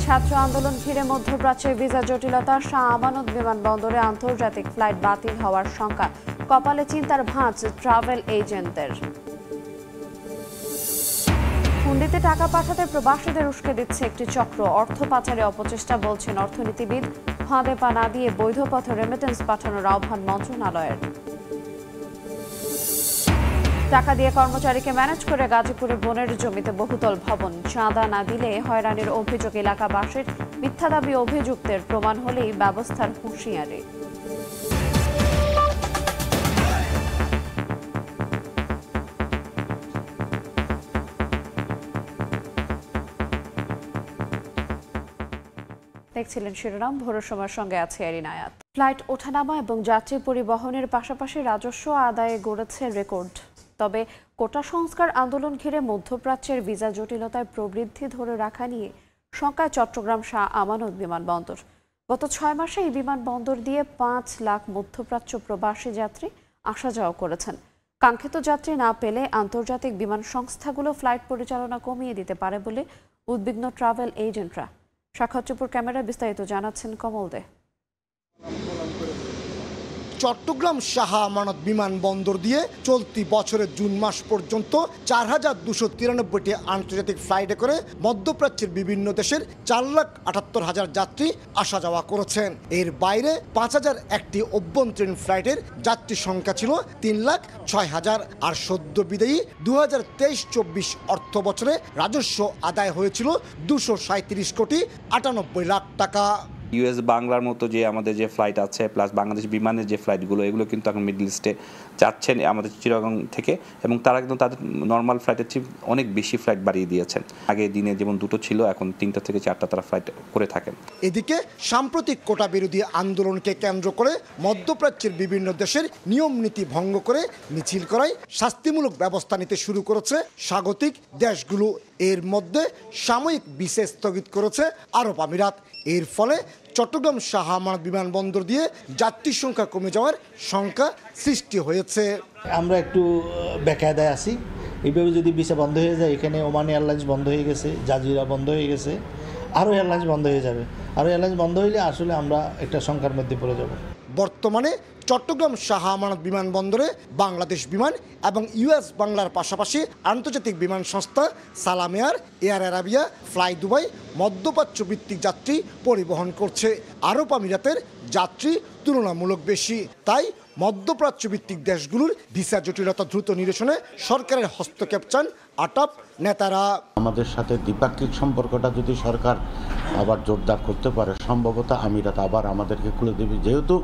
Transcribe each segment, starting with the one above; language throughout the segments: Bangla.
ছাত্র আন্দোলন ঘিরে মধ্যপ্রাচ্যের ভিসা জটিলতা, শাহ আমানত বিমানবন্দরে আন্তর্জাতিক ফ্লাইট বাতিল হওয়ার শঙ্কা, কপালে চিন্তার ভাঁজ ট্রাভেল এজেন্টদের। হুন্ডিতে টাকা পাঠাতে প্রবাসীদের উস্কে দিচ্ছে একটি চক্র, অর্থ পাচারে অপচেষ্টা বলছেন অর্থনীতিবিদ। ফাঁদে পা না দিয়ে বৈধ পথে রেমিটেন্স পাঠানোর আহ্বান মন্ত্রণালয়ের। টাকা দিয়ে কর্মচারীকে ম্যানেজ করে গাজীপুরে বোনের জমিতে বহুতল ভবন, চাঁদা না দিলে হয়রানির অভিযোগ এলাকাবাসীর। মিথ্যা দাবি অভিযুক্তের, প্রমাণ হলেই ব্যবস্থার হুঁশিয়ারি। দেখছিলেন শিরোনাম, ভোরের সময়ের সঙ্গে আছে এরিন আয়াত। ফ্লাইট ওঠানামা এবং যাত্রী পরিবহনের পাশাপাশি রাজস্ব আদায়ে গড়েছে রেকর্ড। তবে কোটা সংস্কার আন্দোলন ঘিরে মধ্যপ্রাচ্যের ভিসা জটিলতায় প্রবৃদ্ধি ধরে রাখা নিয়ে শঙ্কায় চট্টগ্রাম শাহ আমানত বিমানবন্দর। গত 6 মাসে এই বিমানবন্দর দিয়ে 5 লাখ মধ্যপ্রাচ্য প্রবাসী যাত্রী আসা যাওয়া করেছেন। কাঙ্ক্ষিত যাত্রী না পেলে আন্তর্জাতিক বিমান সংস্থাগুলো ফ্লাইট পরিচালনা কমিয়ে দিতে পারে বলে উদ্বিগ্ন ট্রাভেল এজেন্টরা। সাক্ষাৎপুর ক্যামেরায় বিস্তারিত জানাচ্ছেন কমল দে। চট্টগ্রাম শাহ আমানত বিমানবন্দর দিয়ে চলতি বছরের জুন মাস পর্যন্ত 4293টি আন্তর্জাতিক ফ্লাইটে করে মধ্যপ্রাচ্যের বিভিন্ন দেশের 4,78,000 যাত্রী আসা যাওয়া করেছেন। এর বাইরে 5,001টি অভ্যন্তরীণ ফ্লাইটের যাত্রী সংখ্যা ছিল 3,06,000। আর সদ্য বিদায়ী 2023-24 অর্থ বছরে রাজস্ব আদায় হয়েছিল 237 কোটি 98 লাখ টাকা। ইউএস বাংলার মতো যে আমাদের যে ফ্লাইট আছে, প্লাস বাংলাদেশ বিমানের যে ফ্লাইটগুলো, এগুলো কিন্তু এখন মিডল ইস্টে যাচ্ছেন আমাদের চিটাগং থেকে, এবং তারা কিন্তু তাদের নর্মাল ফ্লাইটের চেয়ে অনেক বেশি ফ্লাইট বাড়িয়ে দিয়েছেন। আগে দিনে যেমন 2টো ছিল, এখন 3টা থেকে 4টা তারা ফ্লাইট করে থাকেন। এদিকে সাম্প্রতিক কোটা বিরোধী আন্দোলনকে কেন্দ্র করে মধ্যপ্রাচ্যের বিভিন্ন দেশের নিয়ম নীতি ভঙ্গ করে মিছিল করায় শাস্তিমূলক ব্যবস্থা নিতে শুরু করেছে স্বাগতিক দেশগুলো। এর মধ্যে সাময়িক ভিসা স্থগিত করেছে আরব আমিরাত। এর ফলে চট্টগ্রাম শাহ আমানত বিমানবন্দর দিয়ে যাত্রীর সংখ্যা কমে যাওয়ার শঙ্কা সৃষ্টি হয়েছে। আমরা একটু বেকায়দায় আছি। এইভাবে যদি ভিসা বন্ধ হয়ে যায়, এখানে ওমান এয়ারলাইন্স বন্ধ হয়ে গেছে, জাজিরা বন্ধ হয়ে গেছে, আরও এয়ারলাইন্স বন্ধ হয়ে যাবে। আরও এয়ারলাইন্স বন্ধ হইলে আসলে আমরা একটা সংখ্যার মধ্যে পড়ে যাব। বর্তমানে চট্টগ্রাম শাহ আমানত বিমানবন্দরে বাংলাদেশ বিমান এবং ইউএস বাংলার পাশাপাশি আন্তর্জাতিক বিমান সংস্থা সালাম air, air Arabia, fly Dubai মধ্যপ্রাচ্য ভিত্তিক যাত্রী পরিবহন করছে। আরব আমিরাতের যাত্রী তুলনামূলক বেশি, তাই মধ্যপ্রাচ্য ভিত্তিক দেশগুলোর ভিসা জটিলতা দ্রুত নিরসনে সরকারের হস্তক্ষেপ চান আটপ নেতারা। আমাদের সাথে দ্বিপাক্ষিক সম্পর্কটা যদি সরকার আবার জোরদার করতে পারে, সম্ভবত আমিরাত আবার আমাদেরকে খুলে দেবে। যেহেতু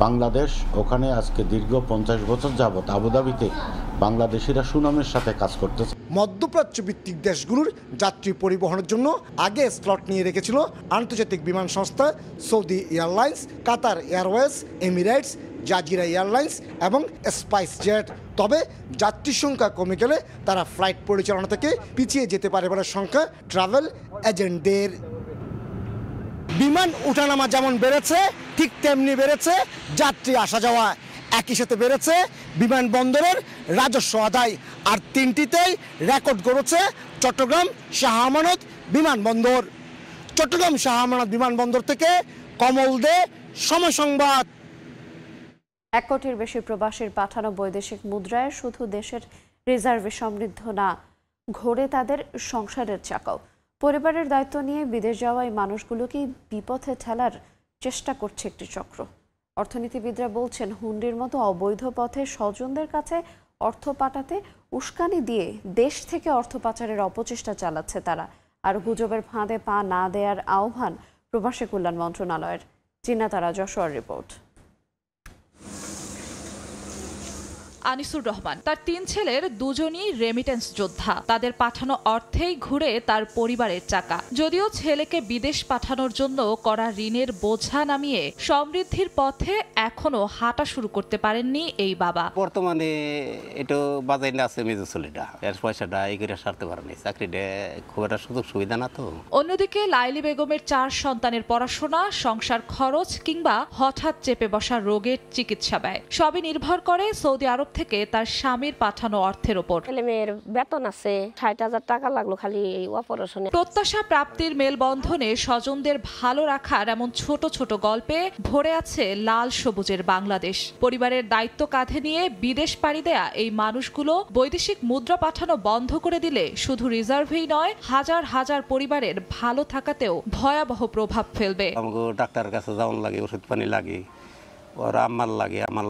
বাংলাদেশ ওখানে আজকে দীর্ঘ 50 বছর যাবৎ আবুধাবিতে বাংলাদেশিরা সুনামের সাথে কাজ করতেছে। মধ্যপ্রাচ্য ভিত্তিক দেশগুলোর যাত্রী পরিবহনের জন্য আগে স্লট নিয়ে রেখেছিল আন্তর্জাতিক বিমান সংস্থা Saudi airlines, Qatar Airways, Emirates, Jazeera airlines এবং স্পাইস জেট। তবে যাত্রীর সংখ্যা কমে গেলে তারা ফ্লাইট পরিচালনা থেকে পিছিয়ে যেতে পারে বলে সংখ্যা ট্রাভেল এজেন্টদের। বিমান ওঠানামা যেমন বেড়েছে, ঠিক তেমনি বেড়েছে যাত্রী আসা যাওয়া। একই সাথে বেড়েছে বিমানবন্দরের রাজস্ব আদায়। আর তিনটিতেই রেকর্ড গড়েছে চট্টগ্রাম শাহ আমানত বিমানবন্দর। চট্টগ্রাম শাহ আমানত বিমানবন্দর থেকে কমল দে, সময় সংবাদ। 1 কোটির বেশি প্রবাসীর পাঠানো বৈদেশিক মুদ্রায় শুধু দেশের রিজার্ভে সমৃদ্ধ না, ঘোরে তাদের সংসারের চাকাও। পরিবারের দায়িত্ব নিয়ে বিদেশ যাওয়া এই মানুষগুলোকে বিপথে ঠেলার চেষ্টা করছে একটি চক্র। অর্থনীতিবিদরা বলছেন, হুন্ডির মতো অবৈধ পথে স্বজনদের কাছে অর্থ পাঠাতে উস্কানি দিয়ে দেশ থেকে অর্থ পাচারের অপচেষ্টা চালাচ্ছে তারা। আর গুজবের ফাঁদে পা না দেওয়ার আহ্বান প্রবাসী কল্যাণ মন্ত্রণালয়ের। চিন্নাতারা যশোর রিপোর্ট। আনিসুর রহমান তার 3 ছেলের দুজনই রেমিটেন্স যোদ্ধা। তাদের পাঠানো অর্থেই ঘুরে তার পরিবারের চাকা। যদিও ছেলেকে বিদেশ পাঠানোর জন্য করা ঋণের বোঝা নামিয়ে সমৃদ্ধির পথে এখনো হাঁটা শুরু করতে পারেননি এই বাবা। বর্তমানে এটা বাজাই না আছে মেজো ছেলেটা, এর পয়সাটা এই করে সারতে পারেনি, চাকরিটা খুব একটা সুযোগ সুবিধা না তো। অন্যদিকে লাইলি বেগমের 4 সন্তানের পড়াশোনা, সংসার খরচ কিংবা হঠাৎ চেপে বসা রোগের চিকিৎসা ব্যয় সবই নির্ভর করে সৌদি আরব থেকে তার স্বামীর পাঠানো অর্থের ওপর। ছেলেমেয়ের বেতন আছে, 60,000 টাকা লাগলো খালি এই অপারেশনে। প্রত্যাশা প্রাপ্তির মেলবন্ধনে স্বজনদের ভালো রাখার এমন ছোট ছোট গল্পে ভরে আছে লাল সবুজের বাংলাদেশ। পরিবারের দায়িত্ব কাঁধে নিয়ে বিদেশ পাড়ি দেয়া এই মানুষগুলো বৈদেশিক মুদ্রা পাঠানো বন্ধ করে দিলে শুধু রিজার্ভেই নয়, হাজার হাজার পরিবারের ভালো থাকাতেও ভয়াবহ প্রভাব ফেলবে। আমাকে ডাক্তারের কাছে যাওয়ার লাগে, ওষুধ পানি লাগে, ওর আমার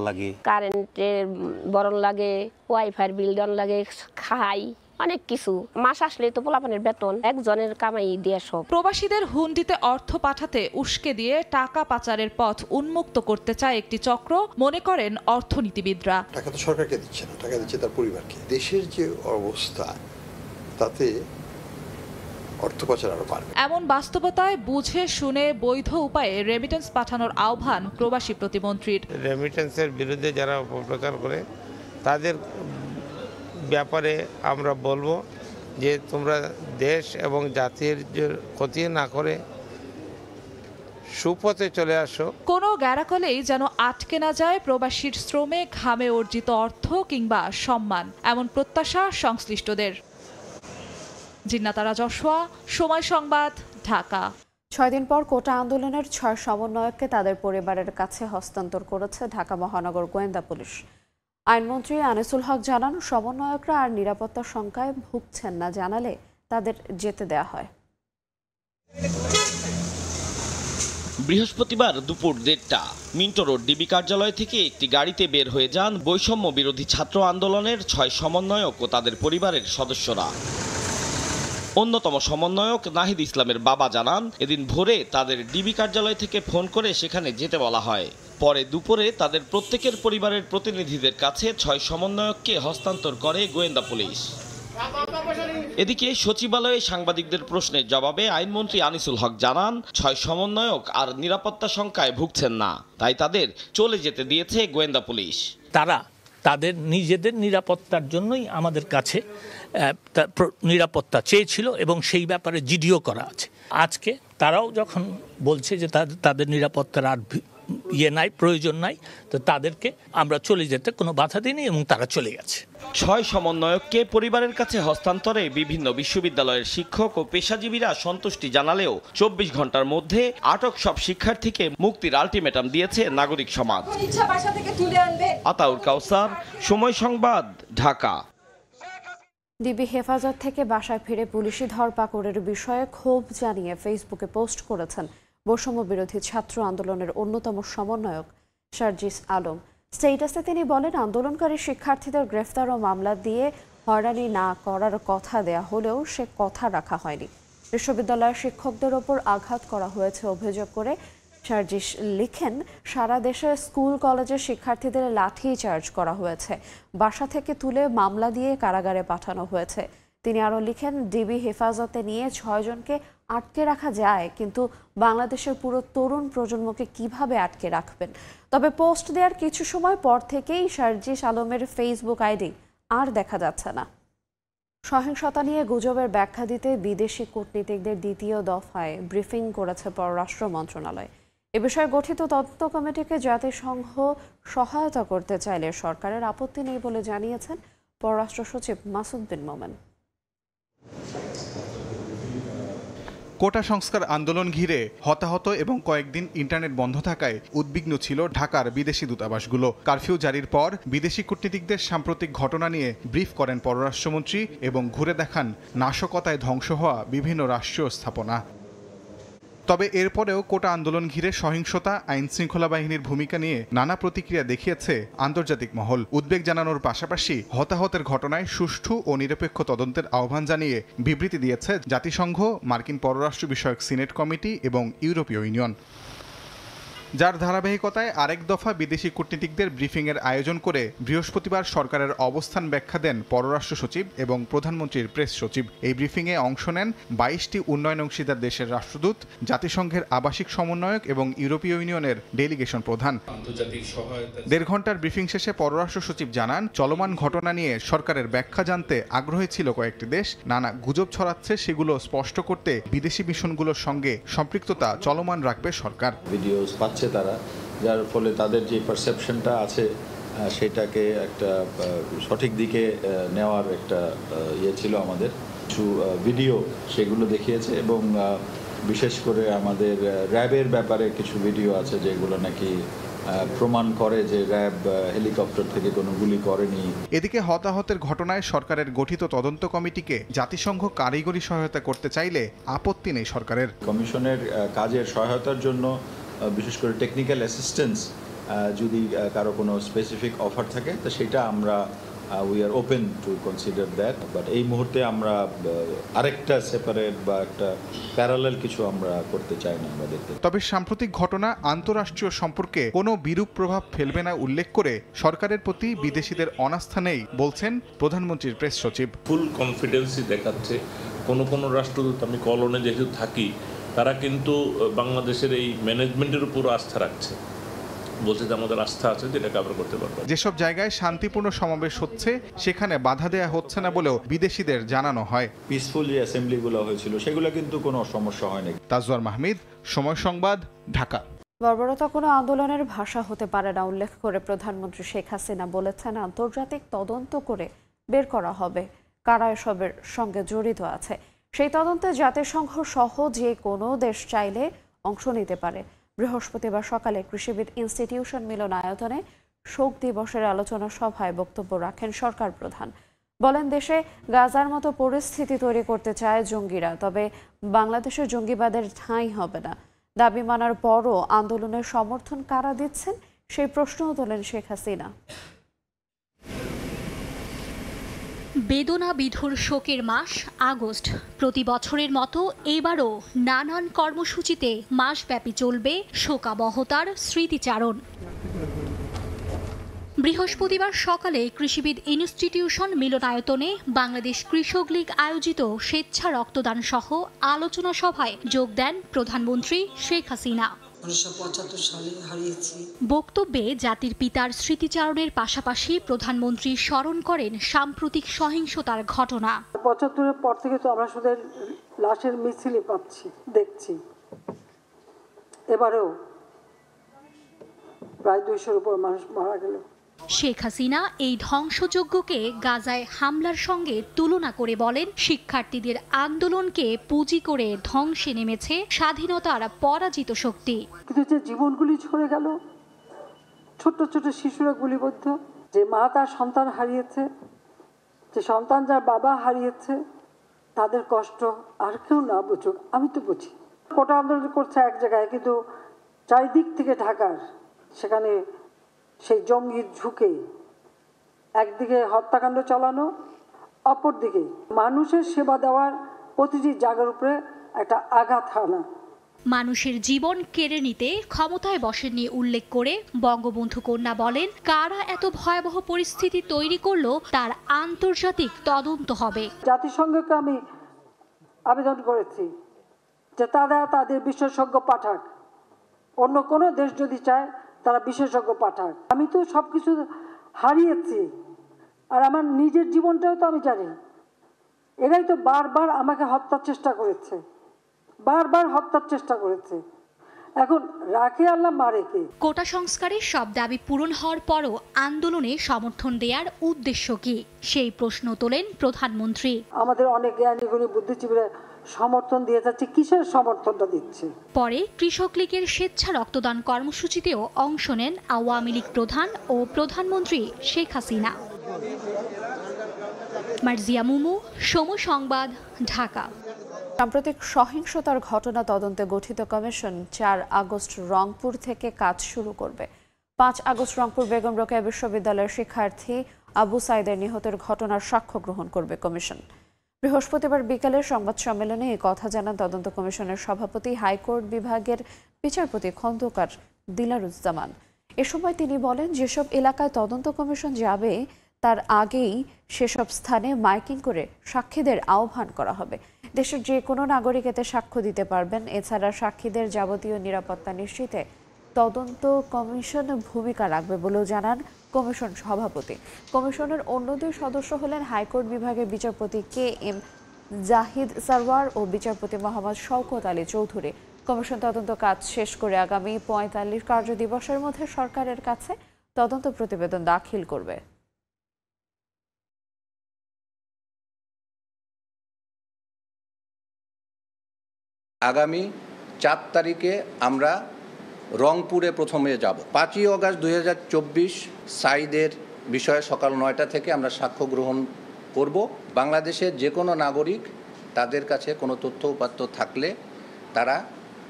লাগে কারেন্টের বরণ লাগে, ওয়াইফাই বিল দেওয়ার লাগে, খাই অনেক কিছু। মাস আসলে তো পোলাপানের বেতন একজনের কামাই দিয়ে সব। প্রবাসীদের হুন্ডিতে অর্থ পাঠাতে উস্কে দিয়ে টাকা পাচারের পথ উন্মুক্ত করতে চায় একটি চক্র, মনে করেন অর্থনীতিবিদরা। টাকা তো সরকারকে দিচ্ছে না, টাকা দিচ্ছে তার পরিবারকে। দেশের যে অবস্থা তাতে অর্থ পাচার আরো বাড়বে। এমন বাস্তবতায় বুঝে শুনে বৈধ উপায়ে রেমিটেন্স পাঠানোর আহ্বান প্রবাসী প্রতিমন্ত্রীর। রেমিটেন্সের বিরুদ্ধে যারা অপপ্রচার করে তাদের ব্যাপারে আমরা বলবো যে তোমরা দেশ এবং জাতির ক্ষতি না করে সুপথে চলে আসো। কোনো গ্যারাকলেই যেন আটকে না যায় প্রবাসীর শ্রমে ঘামে অর্জিত অর্থ কিংবা সম্মান, এমন প্রত্যাশা সংশ্লিষ্টদের। জিন্নাতারা জশোয়া, সময় সংবাদ, ঢাকা। 6 দিন পর কোটা আন্দোলনের 6 সমন্বয়ককে তাদের পরিবারের কাছে হস্তান্তর করেছে ঢাকা মহানগর গোয়েন্দা পুলিশ। আইনমন্ত্রী আনিসুল হক জানান, সমন্বয়করা আর নিরাপত্তার শঙ্কায় ভুগছেন না জানালে তাদের যেতে দেয়া হয়। বৃহস্পতিবার দুপুর 1:30 মিন্টো রোড ডিবি কার্যালয় থেকে একটি গাড়িতে বের হয়ে যান বৈষম্য বিরোধী ছাত্র আন্দোলনের 6 সমন্বয়ক ও তাদের পরিবারের সদস্যরা। অন্যতম সমন্বয়ক নাহিদ ইসলামের বাবা জানান, এদিন ভোরে তাদের ডিবি কার্যালয় থেকে ফোন করে সেখানে যেতে বলা হয়। পরে দুপুরে তাদের প্রত্যেকের পরিবারের প্রতিনিধিদের কাছে 6 সমন্বয়ককে হস্তান্তর করে গোয়েন্দা পুলিশ। এদিকে সচিবালয়ে সাংবাদিকদের প্রশ্নের জবাবে আইনমন্ত্রী আনিসুল হক জানান, 6 সমন্বয়ক আর নিরাপত্তা শঙ্কায় ভুগছেন না, তাই তাদের চলে যেতে দিয়েছে গোয়েন্দা পুলিশ। তারা তাদের নিজেদের নিরাপত্তার জন্যই আমাদের কাছে নিরাপত্তা চেয়েছিল এবং সেই ব্যাপারে জিডিও করা আছে। আজকে তারাও যখন বলছে যে তাদের নিরাপত্তার আর নাই, প্রয়োজন নাই, তো তাদেরকে আমরা চলে যেতে কোনো বাধা দিইনি এবং তারা চলে গেছে। 6 সমন্বয়ককে পরিবারের কাছে হস্তান্তরে বিভিন্ন বিশ্ববিদ্যালয়ের শিক্ষক ও পেশাজীবীরা সন্তুষ্টি জানালেও 24 ঘন্টার মধ্যে আটক সব শিক্ষার্থীকে মুক্তির আলটিমেটাম দিয়েছে নাগরিক সমাজ। আতাউর কাউসার, সময় সংবাদ, ঢাকা। ডিবি হেফাজত থেকে বাসায় ফিরে পুলিশি ধরপাকড়ের বিষয়ে ক্ষোভ জানিয়ে ফেসবুকে পোস্ট করেছেন বৈষম্য বিরোধী ছাত্র আন্দোলনের অন্যতম সমন্বয়ক সার্জিস আলম। স্টেটাসে তিনি বলেন, আন্দোলনকারী শিক্ষার্থীদের গ্রেফতার ও মামলা দিয়ে হয়রানি না করার কথা দেয়া হলেও সে কথা রাখা হয়নি। বিশ্ববিদ্যালয়ের শিক্ষকদের ওপর আঘাত করা হয়েছে অভিযোগ করে সার্জিস লিখেন, সারা দেশে স্কুল কলেজের শিক্ষার্থীদের লাঠি চার্জ করা হয়েছে, বাসা থেকে তুলে মামলা দিয়ে কারাগারে পাঠানো হয়েছে। তিনি আরও লিখেন, ডিবি হেফাজতে নিয়ে 6 জনকে আটকে রাখা যায়, কিন্তু বাংলাদেশের পুরো তরুণ প্রজন্মকে কিভাবে আটকে রাখবেন? তবে পোস্ট দেওয়ার কিছু সময় পর থেকেই সার্জিস আলমের ফেসবুক আইডি আর দেখা যাচ্ছে না। সহিংসতা নিয়ে গুজবের ব্যাখ্যা দিতে বিদেশি কূটনীতিকদের দ্বিতীয় দফায় ব্রিফিং করেছে পররাষ্ট্র মন্ত্রণালয়। এ বিষয়ে গঠিত তদন্ত কমিটিকে জাতিসংঘ সহায়তা করতে চাইলে সরকারের আপত্তি নেই বলে জানিয়েছেন পররাষ্ট্র সচিব মাসুদ বিন মোমেন। কোটা সংস্কার আন্দোলন ঘিরে হতাহত এবং কয়েকদিন ইন্টারনেট বন্ধ থাকায় উদ্বিগ্ন ছিল ঢাকার বিদেশি দূতাবাসগুলো। কারফিউ জারির পর বিদেশি কূটনীতিকদের সাম্প্রতিক ঘটনা নিয়ে ব্রিফ করেন পররাষ্ট্রমন্ত্রী এবং ঘুরে দেখান নাশকতায় ধ্বংস হওয়া বিভিন্ন রাষ্ট্রীয় স্থাপনা। তবে এরপরেও কোটা আন্দোলন ঘিরে সহিংসতা, আইন শৃঙ্খলা বাহিনীর ভূমিকা নিয়ে নানা প্রতিক্রিয়া দেখিয়েছে আন্তর্জাতিক মহল। উদ্বেগ জানানোর পাশাপাশি হতাহতের ঘটনায় সুষ্ঠু ও নিরপেক্ষ তদন্তের আহ্বান জানিয়ে বিবৃতি দিয়েছে জাতিসংঘ, মার্কিন পররাষ্ট্র বিষয়ক সিনেট কমিটি এবং ইউরোপীয় ইউনিয়ন। যার ধারাবাহিকতায় আরেক দফা বিদেশি কূটনীতিকদের ব্রিফিংয়ের আয়োজন করে বৃহস্পতিবার সরকারের অবস্থান ব্যাখ্যা দেন পররাষ্ট্র সচিব এবং প্রধানমন্ত্রীর প্রেস সচিব। এই ব্রিফিংয়ে অংশ নেন 22টি উন্নয়ন অংশীদার দেশের রাষ্ট্রদূত, জাতিসংঘের আবাসিক সমন্বয়ক এবং ইউরোপীয় ইউনিয়নের ডেলিগেশন প্রধান। 1.5 ঘন্টার ব্রিফিং শেষে পররাষ্ট্র সচিব জানান, চলমান ঘটনা নিয়ে সরকারের ব্যাখ্যা জানতে আগ্রহী ছিল কয়েকটি দেশ। নানা গুজব ছড়াচ্ছে, সেগুলো স্পষ্ট করতে বিদেশি মিশনগুলোর সঙ্গে সম্পৃক্ততা চলমান রাখবে সরকার। তারা, যার ফলে তাদের যে পারসেপশনটা আছে সেটাকে একটা সঠিক দিকে নেওয়ার একটা ইয়ে ছিল আমাদের। কিছু ভিডিও সেগুলো দেখিয়েছে এবং বিশেষ করে আমাদের র্যাবের ব্যাপারে কিছু ভিডিও আছে যেগুলো নাকি প্রমাণ করে যে র্যাব হেলিকপ্টার থেকে কোনো গুলি করেনি। এদিকে হতাহতের ঘটনায় সরকারের গঠিত তদন্ত কমিটিকে জাতিসংঘ কারিগরি সহায়তা করতে চাইলে আপত্তি নেই সরকারের। কমিশনের কাজের সহায়তার জন্য বিশেষ করে টেকনিক্যাল অ্যাসিস্ট্যান্স যদি কারো কোনো স্পেসিফিক অফার থাকে তো সেটা আমরা we are open to consider that, but এই মুহূর্তে আমরা আরেকটা সেপারেট বা একটা প্যারালাল কিছু আমরা করতে চাই না আমাদেরকে। তবে সাম্প্রতিক ঘটনা আন্তঃরাষ্ট্রীয় সম্পর্কে কোনো বিরূপ প্রভাব ফেলবে না উল্লেখ করে সরকারের প্রতি বিদেশিদের অনাস্থা নেই বলছেন প্রধানমন্ত্রীর প্রেস সচিব। ফুল কনফিডেন্সই দেখাচ্ছে কোনো রাষ্ট্রদূত, আমি কলনে যেহেতু থাকি, তারা কিন্তু বাংলাদেশের এই ম্যানেজমেন্টের উপর আস্থা রাখছে, বলছে যে আমাদের আস্থা আছে যেটা কভার করতে পারবে। যেসব জায়গায় শান্তিপূর্ণ সমাবেশ হচ্ছে সেখানে বাধা দেয়া হচ্ছে না বলেও বিদেশিদের জানানো হয়। পিসফুল যে অ্যাসেম্বলিগুলো হয়েছিল সেগুলো কিন্তু কোনো সমস্যা হয়নি। তাজওয়ার মাহমিদ, সময় সংবাদ, ঢাকা। বর্বরতা কোনো আন্দোলনের ভাষা হতে পারে না উল্লেখ করে প্রধানমন্ত্রী শেখ হাসিনা বলেছেন, আন্তর্জাতিক তদন্ত করে বের করা হবে কারা এসবের সঙ্গে জড়িত আছে। সেই তদন্তে জাতিসংঘ সহ যে কোনো দেশ চাইলে অংশ নিতে পারে। বৃহস্পতিবার সকালে কৃষিবিদ ইনস্টিটিউশন মিলনায়তনে শোক দিবসের আলোচনা সভায় বক্তব্য রাখেন সরকার প্রধান। বলেন, দেশে গাজার মতো পরিস্থিতি তৈরি করতে চায় জঙ্গিরা, তবে বাংলাদেশের জঙ্গিবাদের ঠাঁই হবে না। দাবি মানার পরও আন্দোলনের সমর্থন কারা দিচ্ছেন সেই প্রশ্নও তোলেন শেখ হাসিনা। বেদনা বিধুর শোকের মাস আগস্ট। প্রতি বছরের মতো এবারও নানান কর্মসূচিতে মাসব্যাপী চলবে শোকাবহতার স্মৃতিচারণ। বৃহস্পতিবার সকালে কৃষিবিদ ইনস্টিটিউশন মিলনায়তনে বাংলাদেশ কৃষক লীগ আয়োজিত স্বেচ্ছা রক্তদান সহ আলোচনা সভায় যোগ দেন প্রধানমন্ত্রী শেখ হাসিনা। 1975 সালে হারিয়েছি। বক্তব্যে জাতির পিতার স্মৃতিচারণের পাশাপাশি প্রধানমন্ত্রী স্মরণ করেন সাম্প্রতিক সহিংসতার ঘটনা। 75-এর পর থেকে তো আমরা শুধু লাশের মিছিলই পাচ্ছি, দেখছি। এবারেও প্রায় 200-এর উপর মানুষ মারা গেল। শেখ হাসিনা এই ধ্বংসযজ্ঞকে গাজায় হামলার সঙ্গে তুলনা করে বলেন, শিক্ষার্থীদের আন্দোলনকে পুঁজি করে ধ্বংসে নেমেছে স্বাধীনতার পরাজিত শক্তি। কিন্তু যে জীবনগুলি ঝরে গেল, ছোট্ট ছোট শিশুরা গুলিবদ্ধ, যে মা তার সন্তান হারিয়েছে, যে সন্তান যার বাবা হারিয়েছে, তাদের কষ্ট আর কেউ না বুঝুক, আমি তো বুঝি। কোটা আন্দোলন করছে এক জায়গায়, কিন্তু চারিদিক থেকে ঢাকার সেখানে সেই জঙ্গি ঝুঁকে একদিকে হত্যাকাণ্ড চালানো, অপরদিকে মানুষের সেবা দেওয়ার প্রতিটি জায়গার উপরে একটা আঘাত হানা। মানুষের জীবন কেড়ে নিতে ক্ষমতায় বসেননি উল্লেখ করে বঙ্গবন্ধু কন্যা বলেন, কারা এত ভয়াবহ পরিস্থিতি তৈরি করলো তার আন্তর্জাতিক তদন্ত হবে। জাতিসংঘকে আমি আবেদন করেছি যে তারা তাদের বিশেষজ্ঞ পাঠাক, অন্য কোনো দেশ যদি চায় তারা বিশেষজ্ঞ পাঠাক। আমি তো সবকিছু হারিয়েছি, আর আমার নিজের জীবনটাও তো আমি জানি। এরাই তো বারবার আমাকে হত্যার চেষ্টা করেছে, বারবার হত্যার চেষ্টা করেছে। এখন রাখে আল্লাহ মারে কে। কোটা সংস্কারের সব দাবি পূরণ হওয়ার পরও আন্দোলনে সমর্থন দেওয়ার উদ্দেশ্য কি, সেই প্রশ্ন তোলেন প্রধানমন্ত্রী। আমাদের অনেক জ্ঞানী গুণী বুদ্ধিজীবীরা সমর্থন দিয়ে যাচ্ছে, কিসের সমর্থনটা দিচ্ছে? পরে কৃষক লীগের স্বেচ্ছা রক্তদান কর্মসূচিতেও অংশ নেন আওয়ামী লীগ প্রধান ও প্রধানমন্ত্রী শেখ হাসিনা। মার্জিয়া মুমু, সময় সংবাদ, ঢাকা। সাম্প্রতিক সহিংসতার ঘটনা তদন্তে গঠিত কমিশন 4 আগস্ট রংপুর থেকে কাজ শুরু করবে। 5 আগস্ট রংপুর বেগম রোকেয়া বিশ্ববিদ্যালয়ের শিক্ষার্থী আবু সাইদের নিহতের ঘটনার সাক্ষ্য গ্রহণ করবে কমিশন। বৃহস্পতিবার বিকালে সংবাদ সম্মেলনে এই কথা জানান তদন্ত কমিশনের সভাপতি হাইকোর্ট বিভাগের বিচারপতি খন্দকার দিলারুজ্জামান। এ সময় তিনি বলেন, যেসব এলাকায় তদন্ত কমিশন যাবে তার আগেই সেসব স্থানে মাইকিং করে সাক্ষীদের আহ্বান করা হবে। দেশের যে কোনো নাগরিক এতে সাক্ষ্য দিতে পারবেন। এছাড়া সাক্ষীদের যাবতীয় নিরাপত্তা নিশ্চিতে তদন্ত কমিশন ভূমিকা রাখবে বলেও জানান কমিশন সভাপতি। কমিশনের অন্য 2 সদস্য হলেন হাইকোর্ট বিভাগের বিচারপতি KM জাহিদ সারওয়ার ও বিচারপতি মোহাম্মদ শওকত আলী চৌধুরী। কমিশন তদন্ত কাজ শেষ করে আগামী 45 কার্যদিবসের মধ্যে সরকারের কাছে তদন্ত প্রতিবেদন দাখিল করবে। আগামী 4 তারিখে আমরা রংপুরে প্রথমে যাব। 5ই অগাস্ট 2024 সাঈদের বিষয়ে সকাল 9টা থেকে আমরা সাক্ষ্য গ্রহণ করব। বাংলাদেশের যে কোনো নাগরিক তাদের কাছে কোনো তথ্য উপাত্ত থাকলে তারা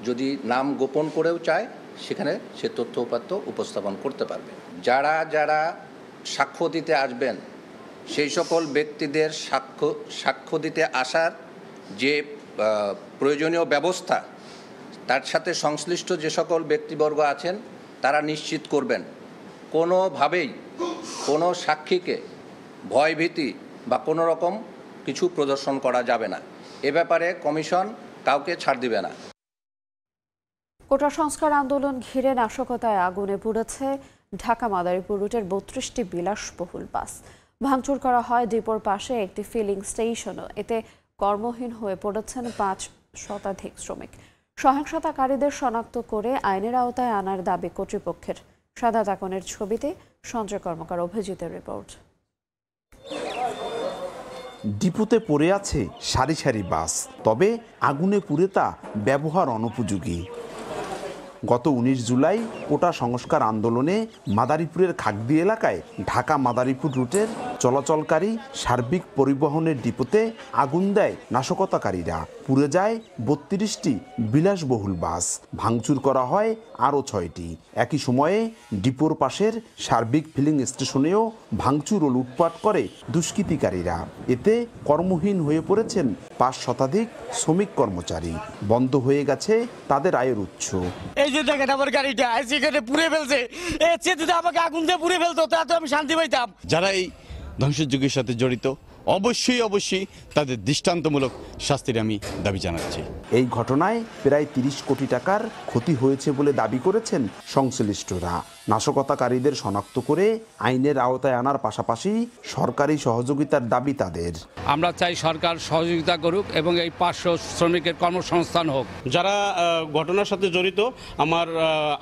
যদি নাম গোপন করেও চায় সেখানে সে তথ্য উপাত্ত উপস্থাপন করতে পারবে। যারা যারা সাক্ষ্য দিতে আসবেন সেই সকল ব্যক্তিদের সাক্ষ্য দিতে আসার যে প্রয়োজনীয় ব্যবস্থা তার সাথে সংশ্লিষ্ট যে সকল ব্যক্তিবর্গ আছেন তারা নিশ্চিত করবেন কোনোভাবেই কোনো সাক্ষীকে ভয়ভীতি বা কোনো রকম কিছু প্রদর্শন করা যাবে না। এ ব্যাপারে কমিশন কাউকে ছাড় দিবে না। কোটা সংস্কার আন্দোলন ঘিরে নাশকতায় আগুনে পুড়েছে ঢাকা মাদারীপুর রুটের 32টি বিলাসবহুল বাস। ভাঙচুর করা হয় ডিপোর পাশে একটি ফিলিং স্টেশনও। এতে কর্মহীন হয়ে পড়েছেন 5 শতাধিক শ্রমিক। সহিংসতাকারীদের শনাক্ত করে আইনের আওতায় আনার দাবি কর্তৃপক্ষের। সাদা দাকনের ছবিতে সঞ্জয় কর্মকার, অভিজিতের রিপোর্ট। ডিপোতে পড়ে আছে সারি সারি বাস, তবে আগুনে পুড়ে তা ব্যবহার অনুপযোগী। গত 19 জুলাই কোটা সংস্কার আন্দোলনে মাদারীপুরের খাগদি এলাকায় ঢাকা মাদারীপুর রুটের চলাচলকারী সার্বিক পরিবহনের ডিপোতে আগুন দেয় নাশকতাকারীরা। পুড়ে যায় 32টি বিলাসবহুল বাস, ভাঙচুর করা হয় আরও 6টি। একই সময়ে ডিপোর পাশের সার্বিক ফিলিং স্টেশনেও ভাঙচুর ও লুটপাট করে দুষ্কৃতিকারীরা। এতে কর্মহীন হয়ে পড়েছেন 5 শতাধিক শ্রমিক কর্মচারী। বন্ধ হয়ে গেছে তাদের আয়ের উৎস। এই যে দেখেন আমার গাড়িটা এখানে পুড়ে ফেলছে, যদি আমাকে আগুন দিয়ে পুড়ে ফেলতো তাহলে আমি শান্তি পাইতাম। যারা এই ধ্বংসযজ্ঞের সাথে জড়িত অবশ্যই তাদের দৃষ্টান্তমূলক শাস্তির আমি দাবি জানাচ্ছি। এই ঘটনায় প্রায় 30 কোটি টাকার ক্ষতি হয়েছে বলে দাবি করেছেন সংশ্লিষ্টরা। নাশকতাকারীদের শনাক্ত করে আইনের আওতায় আনার পাশাপাশি সরকারি সহযোগিতার দাবি তাদের। আমরা চাই সরকার সহযোগিতা করুক এবং এই 500 শ্রমিকের কর্মসংস্থান হোক। যারা ঘটনার সাথে জড়িত আমার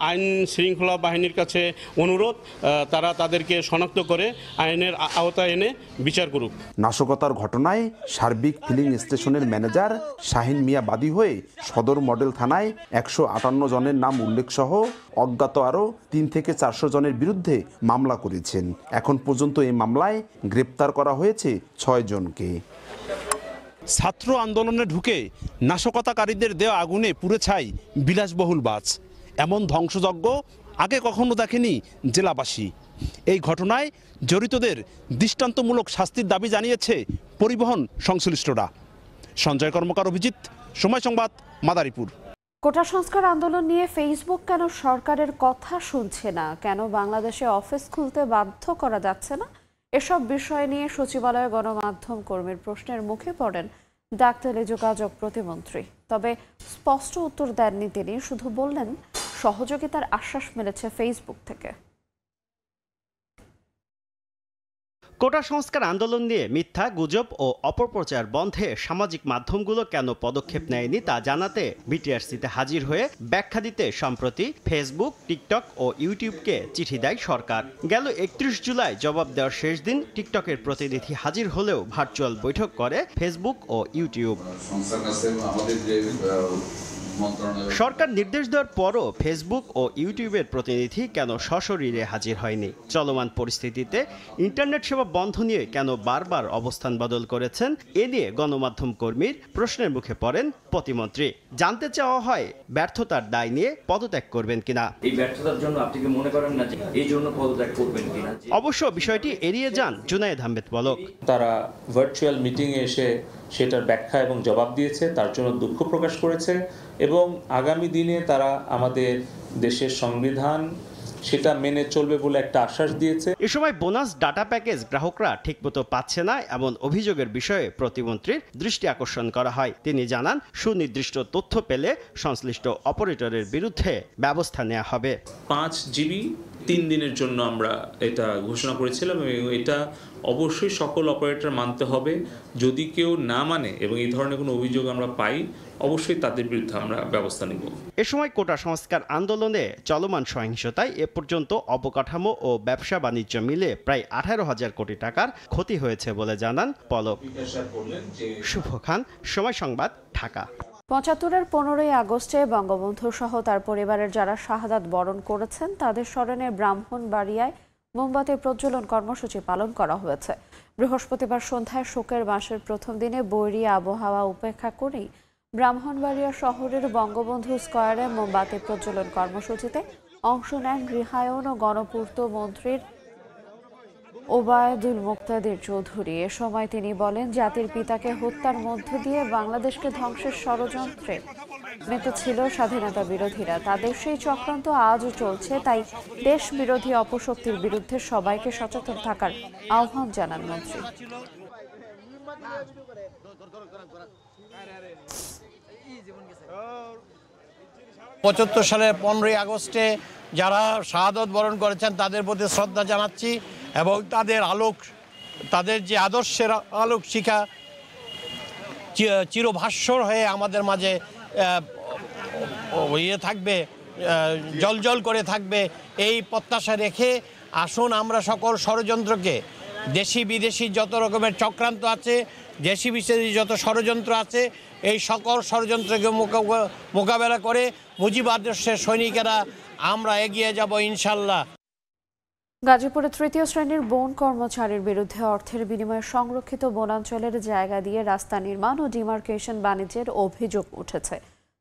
আইন শৃঙ্খলা বাহিনীর কাছে অনুরোধ, তারা তাদেরকে শনাক্ত করে আইনের আওতায় এনে বিচার করুক। নাশকতার ঘটনায় সার্বিক ফিলিং স্টেশনের ম্যানেজার শাহিন মিয়া বাদী হয়ে সদর মডেল থানায় 158 জনের নাম উল্লেখ সহ অজ্ঞাত আরও 3 থেকে 400 জনের বিরুদ্ধে মামলা করেছেন। এখন পর্যন্ত এই মামলায় গ্রেপ্তার করা হয়েছে 6 জনকে। ছাত্র আন্দোলনে ঢুকে নাশকতাকারীদের দেওয়া আগুনে পুড়ে ছাই বিলাসবহুল বাস। এমন ধ্বংসযজ্ঞ আগে কখনো দেখেনি জেলাবাসী। এই ঘটনায় জড়িতদের দৃষ্টান্তমূলক শাস্তির দাবি জানিয়েছে পরিবহন সংশ্লিষ্টরা। সঞ্জয় কর্মকার, অভিজিৎ, সময় সংবাদ, মাদারীপুর। কোটা সংস্কার আন্দোলন নিয়ে ফেসবুক কেন সরকারের কথা শুনছে না, কেন বাংলাদেশে অফিস খুলতে বাধ্য করা যাচ্ছে না, এসব বিষয় নিয়ে সচিবালয়ে গণমাধ্যম কর্মীর প্রশ্নের মুখে পড়েন ডাকটেলি যোগাযোগ প্রতিমন্ত্রী। তবে স্পষ্ট উত্তর দেননি তিনি, শুধু বললেন সহযোগিতার আশ্বাস মিলেছে ফেসবুক থেকে। কোটা সংস্কার আন্দোলন নিয়ে মিথ্যা গুজব ও অপপ্রচার বন্ধে সামাজিক মাধ্যমগুলো কেন পদক্ষেপ নেয়নি তা জানাতে বিটিআরসিতে হাজির হয়ে ব্যাখ্যা দিতে সম্প্রতি ফেসবুক, টিকটক ও ইউটিউবকে চিঠি দেয় সরকার। গেল 31 জুলাই জবাব দেওয়ার শেষ দিন টিকটকের প্রতিনিধি হাজির হলেও ভার্চুয়াল বৈঠক করে ফেসবুক ও ইউটিউব। সরকার নির্দেশ দেওয়ার পরও ফেসবুক ও ইউটিউবের প্রতিনিধি কেন সশরীরে হাজির হয়নি? চলমান পরিস্থিতিতে ইন্টারনেট সেবা বন্ধ নিয়ে কেন বারবার অবস্থান বদল করেছেন? এ নিয়ে গণমাধ্যম কর্মীর প্রশ্নের মুখে পড়েন প্রতিমন্ত্রী। জানতে চাওয়া হয় ব্যর্থতার দায় নিয়ে পদত্যাগ করবেন কিনা। এই ব্যর্থতার জন্য আপনি কি মনে করেন না যে এই জন্য পদত্যাগ করবেন কিনা? অবশ্য বিষয়টি এড়িয়ে যান জুনায়েদ আহমেদ পলক। তারা ভার্চুয়াল মিটিংয়ে এসে সেটার ব্যাখ্যা এবং জবাব দিয়েছে, তার জন্য দুঃখ প্রকাশ করেছে এবং আগামী দিনে তারা আমাদের দেশের সংবিধান সেটা মেনে চলবে বলে একটা আশ্বাস দিয়েছে। এ সময় বোনাস ডাটা প্যাকেজ গ্রাহকরা ঠিকমতো পাচ্ছে না এমন অভিযোগের বিষয়ে প্রতিমন্ত্রীর দৃষ্টি আকর্ষণ করা হয়। তিনি জানান, সুনির্দিষ্ট তথ্য পেলে সংশ্লিষ্ট অপারেটরের বিরুদ্ধে ব্যবস্থা নেওয়া হবে। 5 জিবি 3 দিনের জন্য আমরা এটা ঘোষণা করেছিলাম এবং এটা অবশ্যই সকল অপারেটর মানতে হবে। যদি কেউ না মানে এবং এই ধরনের কোনো অভিযোগ আমরা পাই, অবশ্যই তাদের বিরুদ্ধে আমরা ব্যবস্থা নিব। এ সময় কোটা সংস্কার আন্দোলনে চলমান সহিংসতায় এ পর্যন্ত অবকাঠামো ও ব্যবসা বাণিজ্য মিলে প্রায় 18,000 কোটি টাকার ক্ষতি হয়েছে বলে জানান পলক। শুভ খান, সময় সংবাদ, ঢাকা। ৭৫-এর ১৫ই আগস্টে বঙ্গবন্ধু সহ তার পরিবারের যারা শাহাদাত বরণ করেছেন তাদের স্মরণে ব্রাহ্মণবাড়িয়ায় মোমবাতি প্রজ্বলন কর্মসূচি পালন করা হয়েছে। বৃহস্পতিবার সন্ধ্যায় শোকের মাসের প্রথম দিনে বৈরী আবহাওয়া উপেক্ষা করেই ব্রাহ্মণবাড়িয়া শহরের বঙ্গবন্ধু স্কয়ারে মোমবাতি প্রজ্বলন কর্মসূচিতে অংশ নেন গৃহায়ন ও গণপূর্ত মন্ত্রীর ওবায়দুল মুক্তাদির চৌধুরী। এ সময় তিনি বলেন, জাতির পিতাকে হত্যার মধ্য দিয়ে বাংলাদেশকে ধ্বংসের ষড়যন্ত্রে মেতেছিল স্বাধীনতা বিরোধীরা। তাদের সেই চক্রান্ত আজও চলছে, তাই দেশ বিরোধী অপশক্তির বিরুদ্ধে সবাইকে সচেতন থাকার আহ্বান জানান মন্ত্রী। ৭৫ সালের 15ই আগস্টে যারা শাহাদত বরণ করেছেন তাদের প্রতি শ্রদ্ধা জানাচ্ছি এবং তাদের যে আদর্শের আলোক শিখা চিরভাস্বর হয়ে আমাদের মাঝে থাকবে, জলজল করে থাকবে, এই প্রত্যাশা রেখে আসুন আমরা সকল ষড়যন্ত্রকে, দেশি বিদেশি যত রকমের চক্রান্ত আছে, দেশি বিদেশি যত ষড়যন্ত্র আছে, এই সকল ষড়যন্ত্রকে মোকাবেলা করে মুজিব আদর্শের সৈনিকেরা আমরা এগিয়ে যাব ইনশাল্লাহ। গাজীপুরে তৃতীয় শ্রেণীর বন কর্মচারীর বিরুদ্ধে অর্থের বিনিময়ে সংরক্ষিত বনাঞ্চলের জায়গা দিয়ে রাস্তা নির্মাণ ও ডিমার্কেশন বাণিজ্যের অভিযোগ উঠেছে।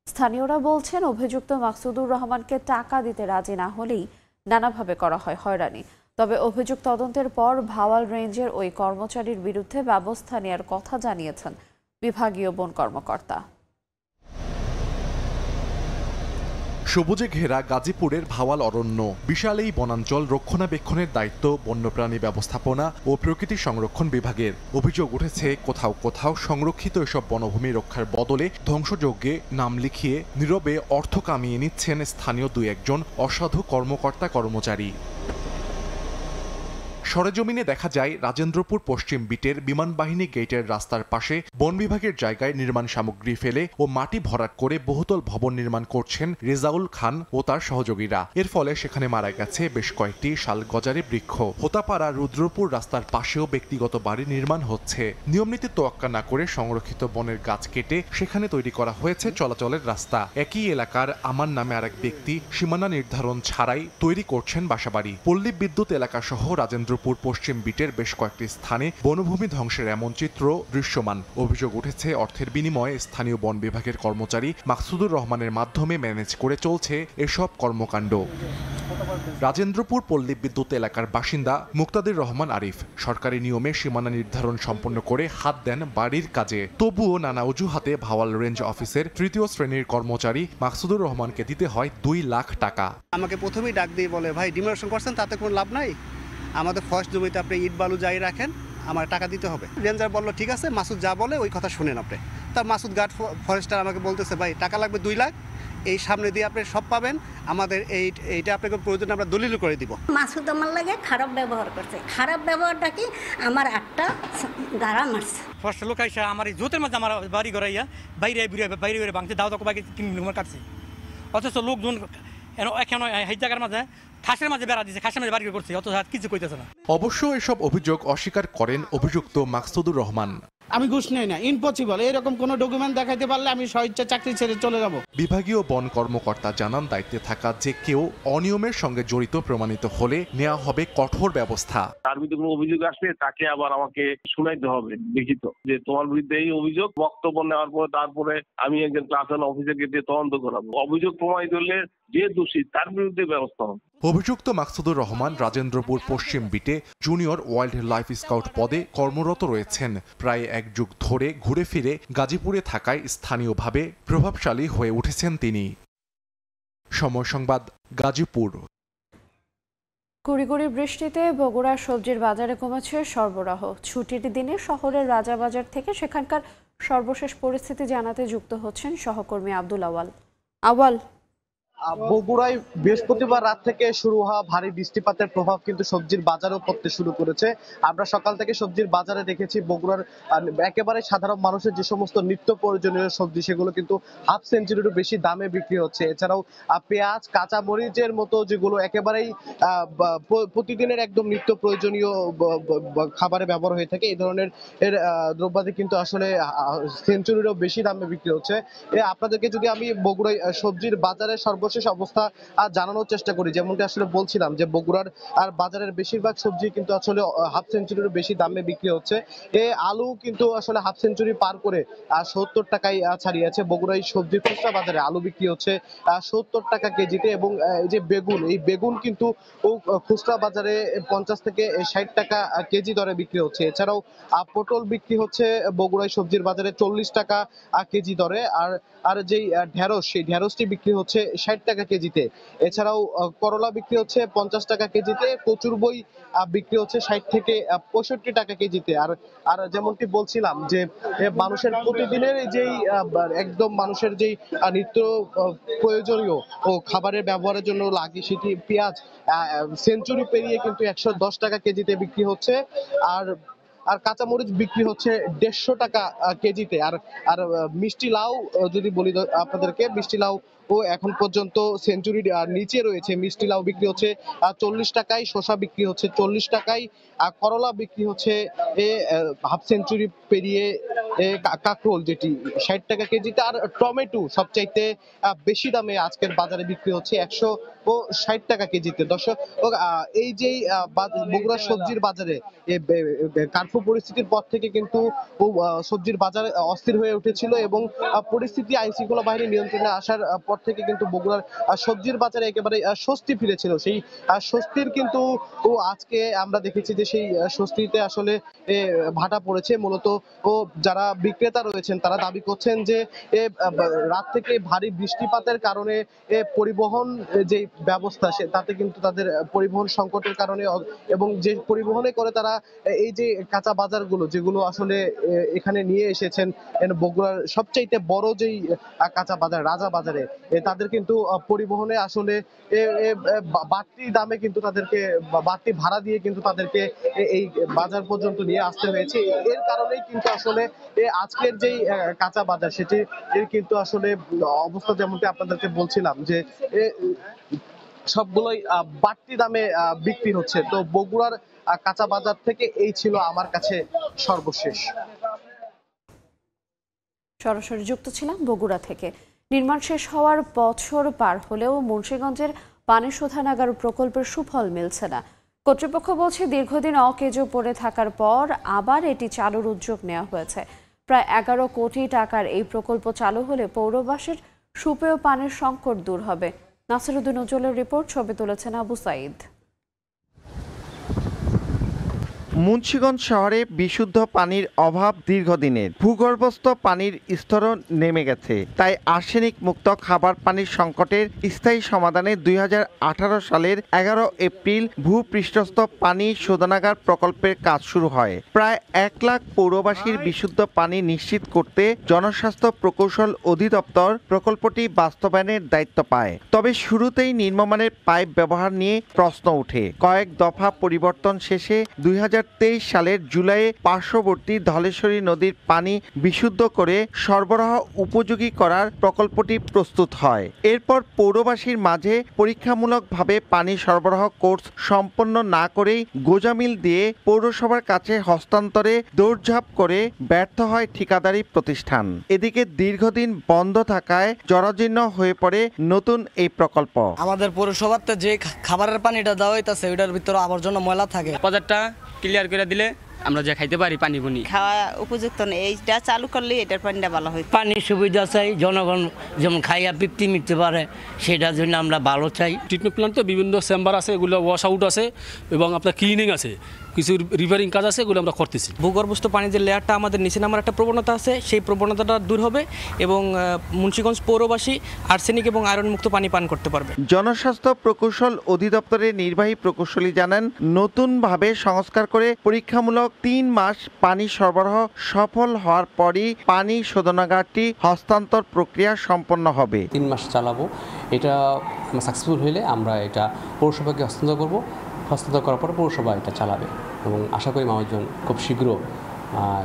স্থানীয়রা বলছেন, অভিযুক্ত মাকসুদুর রহমানকে টাকা দিতে রাজি না হলেই নানাভাবে করা হয় হয়রানি। তবে অভিযোগ তদন্তের পর ভাওয়াল রেঞ্জের ওই কর্মচারীর বিরুদ্ধে ব্যবস্থা নেওয়ার কথা জানিয়েছেন বিভাগীয় বন কর্মকর্তা। সবুজে ঘেরা গাজীপুরের ভাওয়াল অরণ্য, বিশাল এই বনাঞ্চল রক্ষণাবেক্ষণের দায়িত্ব বন্যপ্রাণী ব্যবস্থাপনা ও প্রকৃতি সংরক্ষণ বিভাগের। অভিযোগ উঠেছে, কোথাও কোথাও সংরক্ষিত এসব বনভূমি রক্ষার বদলে ধ্বংসযজ্ঞে নাম লিখিয়ে নীরবে অর্থ কামিয়ে নিচ্ছেন স্থানীয় 2-1 অসাধু কর্মকর্তা কর্মচারী। সরেজমিনে দেখা যায়, রাজেন্দ্রপুর পশ্চিম বিটের বিমানবাহিনী গেটের রাস্তার পাশে বন বিভাগের জায়গায় নির্মাণ সামগ্রী ফেলে ও মাটি ভরাট করে বহুতল ভবন নির্মাণ করছেন রেজাউল খান ও তার সহযোগীরা। এর ফলে সেখানে মারা গেছে বেশ কয়েকটি শালগজারি বৃক্ষ। হোতাপাড়া রুদ্রপুর রাস্তার পাশেও ব্যক্তিগত বাড়ি নির্মাণ হচ্ছে। নিয়মনীতি তোয়াক্কা না করে সংরক্ষিত বনের গাছ কেটে সেখানে তৈরি করা হয়েছে চলাচলের রাস্তা। একই এলাকার আমার নামে আরেক ব্যক্তি সীমানা নির্ধারণ ছাড়াই তৈরি করছেন বাসাবাড়ি। পল্লী বিদ্যুৎ এলাকা সহ রাজেন্দ্রপুর পশ্চিম বিটের বেশ কয়েকটি স্থানে বনভূমি ধ্বংসের এমন চিত্র দৃশ্যমান। অভিযোগ উঠেছে, অর্থের বিনিময়ে স্থানীয় বন বিভাগের কর্মচারী মাকসুদুর রহমানের মাধ্যমে ম্যানেজ করে চলছে এসব কর্মকাণ্ড। রাজেন্দ্রপুর পল্লী বিদ্যুৎ এলাকার বাসিন্দা মুক্তাদির রহমান আরিফ সরকারি নিয়মে সীমানা নির্ধারণ সম্পন্ন করে হাত দেন বাড়ির কাজে। তবুও নানা অজুহাতে ভাওয়াল রেঞ্জ অফিসের 3য় শ্রেণীর কর্মচারী মাকসুদুর রহমানকে দিতে হয় 2 লাখ টাকা। আমাকে প্রথমেই ডাক দিয়ে বলে, ভাই ডিমার্কেশন করছেন তাতে কোনো লাভ নাই, আমাদের ফরেস্ট জমিতে আপনি ইট বালু যাই রাখেন, আমার টাকা দিতে হবে। রেঞ্জার বলল, ঠিক আছে, মাসুদ যা বলে ওই কথা শুনেন আপনি। তার মাসুদ গার্ড ফরেস্টার আমাকে বলতেছে, ভাই টাকা লাগবে 2 লাখ, এই সামনে দিয়ে আপনি সব পাবেন, আমাদের এইটা আপনাকে প্রয়োজন আমরা দলিল করে দিব। মাসুদ আমার লাগে খারাপ ব্যবহার করছে। খারাপ ব্যবহারটা কি, আমার একটা গাড়া মারছে। ফরেস্ট লোক আইসা আমার এই জোতের মাঝে আমার বাড়ি ঘরাইয়া বাইরে ভাঙছে, দাও দাও বাইকে 3 নম্বর কাটছে। অথচ লোকজন এখন এই জায়গার মাঝে খাসের মাঝে বেড়া দিচ্ছে, খাসের মাঝে বাড়ি করছে, অত কিছু কইতেছে না। অবশ্য এসব অভিযোগ অস্বীকার করেন অভিযুক্ত মাকসুদুর রহমান। আমি ঘুষ নেই না, ইম্পসিবল, এরকম কোনো ডকুমেন্ট দেখাইতে পারলে আমি স্বেচ্ছা চাকরি ছেড়ে চলে যাব। বিভাগীয় বন কর্মকর্তা জানান, দায়িত্বে থাকা যে কেউ অনিয়মের সঙ্গে জড়িত প্রমাণিত হলে নেওয়া হবে কঠোর ব্যবস্থা। তার বিরুদ্ধে কোনো অভিযোগ আসলে তাকে আবার আমাকে শুনাইতে হবে লিখিত, যে তোমার বিরুদ্ধে এই অভিযোগ। বক্তব্য নেওয়ার পরে তারপরে আমি একজন ক্লাস 1 অফিসারকে দিয়ে তদন্ত করাবো। অভিযোগ প্রমাণিত হলে যে দোষী তার বিরুদ্ধে ব্যবস্থা হবে। অভিযুক্ত মাকসুদুর রহমান রাজেন্দ্রপুর পশ্চিম বিটে জুনিয়র ওয়াইল্ড লাইফ স্কাউট পদে কর্মরত রয়েছেন। প্রায় 1 যুগ ধরে ঘুরে ফিরে গাজীপুরে থাকায় স্থানীয়ভাবে প্রভাবশালী হয়ে উঠেছেন তিনি। সময় সংবাদ, গাজীপুর। গুড়ি বৃষ্টিতে বগুড়ার সবজির বাজারে কমেছে সরবরাহ। ছুটির দিনে শহরের রাজাবাজার থেকে সেখানকার সর্বশেষ পরিস্থিতি জানাতে যুক্ত হচ্ছেন সহকর্মী আব্দুল আওয়াল। বগুড়ায় বৃহস্পতিবার রাত থেকে শুরু হওয়া ভারী বৃষ্টিপাতের প্রভাব কিন্তু সবজির বাজারেও পড়তে শুরু করেছে। আমরা সকাল থেকে সবজির বাজারে দেখেছি বগুড়ার একেবারে সাধারণ মানুষের যে সমস্ত নিত্য প্রয়োজনীয় সবজি সেগুলো কিন্তু হাফ সেঞ্চুরিরও বেশি দামে বিক্রি হচ্ছে। এছাড়াও পেঁয়াজ, কাঁচা মরিচের মতো যেগুলো একেবারেই প্রতিদিনের একদম নিত্য প্রয়োজনীয় খাবারে ব্যবহার হয়ে থাকে, এই ধরনের দ্রব্যাদি কিন্তু আসলে সেঞ্চুরিরও বেশি দামে বিক্রি হচ্ছে। আপনাদেরকে যদি আমি বগুড়ায় সবজির বাজারের সর্বশেষ অবস্থা জানানোর চেষ্টা করি, যেমনটি আসলে বলছিলাম যে বগুড়ার আর বাজারের বেশিরভাগ সবজি কিন্তু আসলে হাফ সেঞ্চুরির বেশি দামে বিক্রি হচ্ছে। আলু কিন্তু আসলে হাফ সেঞ্চুরি পার করে 70 টাকায় ছাড়িয়েছে। বগুড়ায় সবজির খুচরা বাজারে আলু বিক্রি হচ্ছে 70 টাকা কেজিতে, এবং এই যে বেগুন কিন্তু খুচরা বাজারে 50 থেকে 60 টাকা কেজি দরে বিক্রি হচ্ছে। এছাড়াও পটল বিক্রি হচ্ছে বগুড়ায় সবজির বাজারে 40 টাকা কেজি দরে, আর যেই ঢেঁড়স, সেই ঢেঁড়সটি বিক্রি হচ্ছে 60 টাকা কেজিতে। এছাড়াও করলা বিক্রি হচ্ছে 50 টাকা কেজিতে, কচুর বই বিক্রি হচ্ছে 60 থেকে 65 টাকা কেজিতে। আর যেমনটি বলছিলাম যে মানুষের প্রতিদিনের যেই একদম মানুষের যেই নিত্য প্রয়োজনীয় ও খাবারের ব্যবহারের জন্য লাগে সেটি পেঁয়াজ সেঞ্চুরি পেরিয়ে কিন্তু 110 টাকা কেজিতে বিক্রি হচ্ছে। আর কাঁচামরিচ বিক্রি হচ্ছে 150 টাকা কেজিতে। আর মিষ্টি লাউ যদি বলি আপনাদেরকে, মিষ্টি লাউ এখন পর্যন্ত সেঞ্চুরির নিচে রয়েছে। মিষ্টি লাউ বিক্রি হচ্ছে 40 টাকায়, শসা বিক্রি হচ্ছে 40 টাকায়, আর করলা বিক্রি হচ্ছে হাফ সেঞ্চুরি পেরিয়ে, কাঁকরোল যেটি 60 টাকা কেজিতে, আর টমেটো সবচাইতে বেশি দামে আজকের বাজারে বিক্রি হচ্ছে 160 টাকা কেজিতে। দর্শক, এই যে বগুড়ার সবজির বাজারে কার্ফু পরিস্থিতির পর থেকে কিন্তু সবজির বাজার অস্থির হয়ে উঠেছিল, এবং পরিস্থিতি আইন শৃঙ্খলা বাহিনী নিয়ন্ত্রণে আসার পর থেকে কিন্তু বগুড়ার সবজির বাজারে একেবারে স্বস্তি ফিরেছিল। সেই স্বস্তির কিন্তু আজকে আমরা দেখেছি যে সেই স্বস্তিতে আসলে ভাটা পড়েছে। মূলত যারা বিক্রেতা রয়েছেন তারা দাবি করছেন যে রাত থেকে ভারী বৃষ্টিপাতের কারণে পরিবহন যে ব্যবস্থা তাতে কিন্তু তাদের পরিবহন সংকটের কারণে, এবং যে পরিবহনে করে তারা এই যে কাঁচা বাজারগুলো যেগুলো আসলে এখানে নিয়ে এসেছেন বগুড়ার সবচাইতে বড় যেই কাঁচা বাজার রাজা বাজারে, তাদের কিন্তু পরিবহনে আসলে বাড়তি দামে কিন্তু তাদেরকে বাড়তি ভাড়া দিয়ে কিন্তু তাদেরকে এই বাজার পর্যন্ত নিয়ে আসতে হয়েছে। এর কারণেই কিন্তু আসলে আজকের যেই কাঁচা বাজার সেটি কিন্তু আসলে অবস্থা যেমনটি আপনাদেরকে বলছিলাম যে সবগুলোই বাড়তি দামে বিক্রি হচ্ছে। তো বগুড়ার কাঁচা বাজার থেকে এই ছিল আমার কাছে সর্বশেষ। সরাসরি যুক্ত ছিলাম বগুড়া থেকে। নির্মাণ শেষ হওয়ার বছর পার হলেও মুন্সিগঞ্জের পানি শোধনাগার প্রকল্পের সুফল মিলছে না। কর্তৃপক্ষ বলছে দীর্ঘদিন অকেজো পড়ে থাকার পর আবার এটি চালুর উদ্যোগ নেওয়া হয়েছে। প্রায় 11 কোটি টাকার এই প্রকল্প চালু হলে পৌরবাসীর সুপেয় পানির সংকট দূর হবে। নাসিরউদ্দিন উজ্জ্বলের রিপোর্ট, ছবি তুলেছেন আবু সাইদ। মুন্সিগঞ্জ শহরে বিশুদ্ধ পানির অভাব দীর্ঘদিনের। ভূগর্ভস্থ পানির স্তরও নেমে গেছে। তাই আর্সেনিক মুক্ত খাবার পানির সংকটের স্থায়ী সমাধানে 2018 সালের 11 এপ্রিল ভূপৃষ্ঠস্থ পানি শোধনাগার প্রকল্পের কাজ শুরু হয়। প্রায় 1 লাখ পৌরবাসীর বিশুদ্ধ পানি নিশ্চিত করতে জনস্বাস্থ্য প্রকৌশল অধিদপ্তর প্রকল্পটি বাস্তবায়নের দায়িত্ব পায়। তবে শুরুতেই নিম্নমানের পাইপ ব্যবহার নিয়ে প্রশ্ন ওঠে। কয়েক দফা পরিবর্তন শেষে 2023 সালের জুলাইয়ে পার্শ্ববর্তী ধলেশ্বরী নদীর পানি বিশুদ্ধ করে সরবরাহ উপযোগী করার প্রকল্পটি প্রস্তুত হয়। এরপর পৌরবাসীর মাঝে পরীক্ষামূলকভাবে পানি সরবরাহ কোর্স সম্পন্ন না করেই গোজামিল দিয়ে পৌরসভার কাছে হস্তান্তরে দৌড়ঝাঁপ করে ব্যর্থ হয় ঠিকাদারি প্রতিষ্ঠান। এদিকে দীর্ঘদিন বন্ধ থাকায় জরাজীর্ণ হয়ে পড়ে নতুন এই প্রকল্প। আমাদের পৌরসভাতে যে খাবারের পানিটা দেওয়া হইতাছে ওইটার ভিতরে আবর্জনা ময়লা থাকে। বাজারটা ক্লিয়ার করে দিলে আমরা যা খাইতে পারি পানি বুনি খাওয়া উপযুক্ত নেই। এইটা চালু করলে এটার পানিটা ভালো হয়। পানির সুবিধা চাই, জনগণ যেমন খাইয়া তৃপ্তি মিটতে পারে সেটার জন্য আমরা ভালো চাই। ট্রিটমেন্ট প্ল্যান্টে বিভিন্ন চেম্বার আছে, এগুলো ওয়াশ আউট আছে এবং আপনার ক্লিনিং আছে, কিছু রিপেয়ারিং কাজ আছে, এগুলো আমরা করতেছি। ভূগর্ভস্থ পানির যে লেয়ারটা আমাদের নিচে নামার একটা প্রবণতা আছে, সেই প্রবণতাটা দূর হবে এবং মুন্সিগঞ্জ পৌরবাসী আর্সেনিক এবং আয়রন মুক্ত পানি পান করতে পারবে। জনস্বাস্থ্য প্রকৌশল অধিদপ্তরের নির্বাহী প্রকৌশলী জানান, নতুনভাবে সংস্কার করে পরীক্ষামূলক 3 মাস পানি সরবরাহ সফল হওয়ার পরই পানি শোধনাগারটি হস্তান্তর প্রক্রিয়া সম্পন্ন হবে। 3 মাস চালাবো, এটা সাকসেসফুল হলে আমরা এটা পৌরসভাকে হস্তান্তর করব। হস্তান্তর করার পর পৌরসভা এটা চালাবে এবং আশা করি মানুষজন খুব শীঘ্র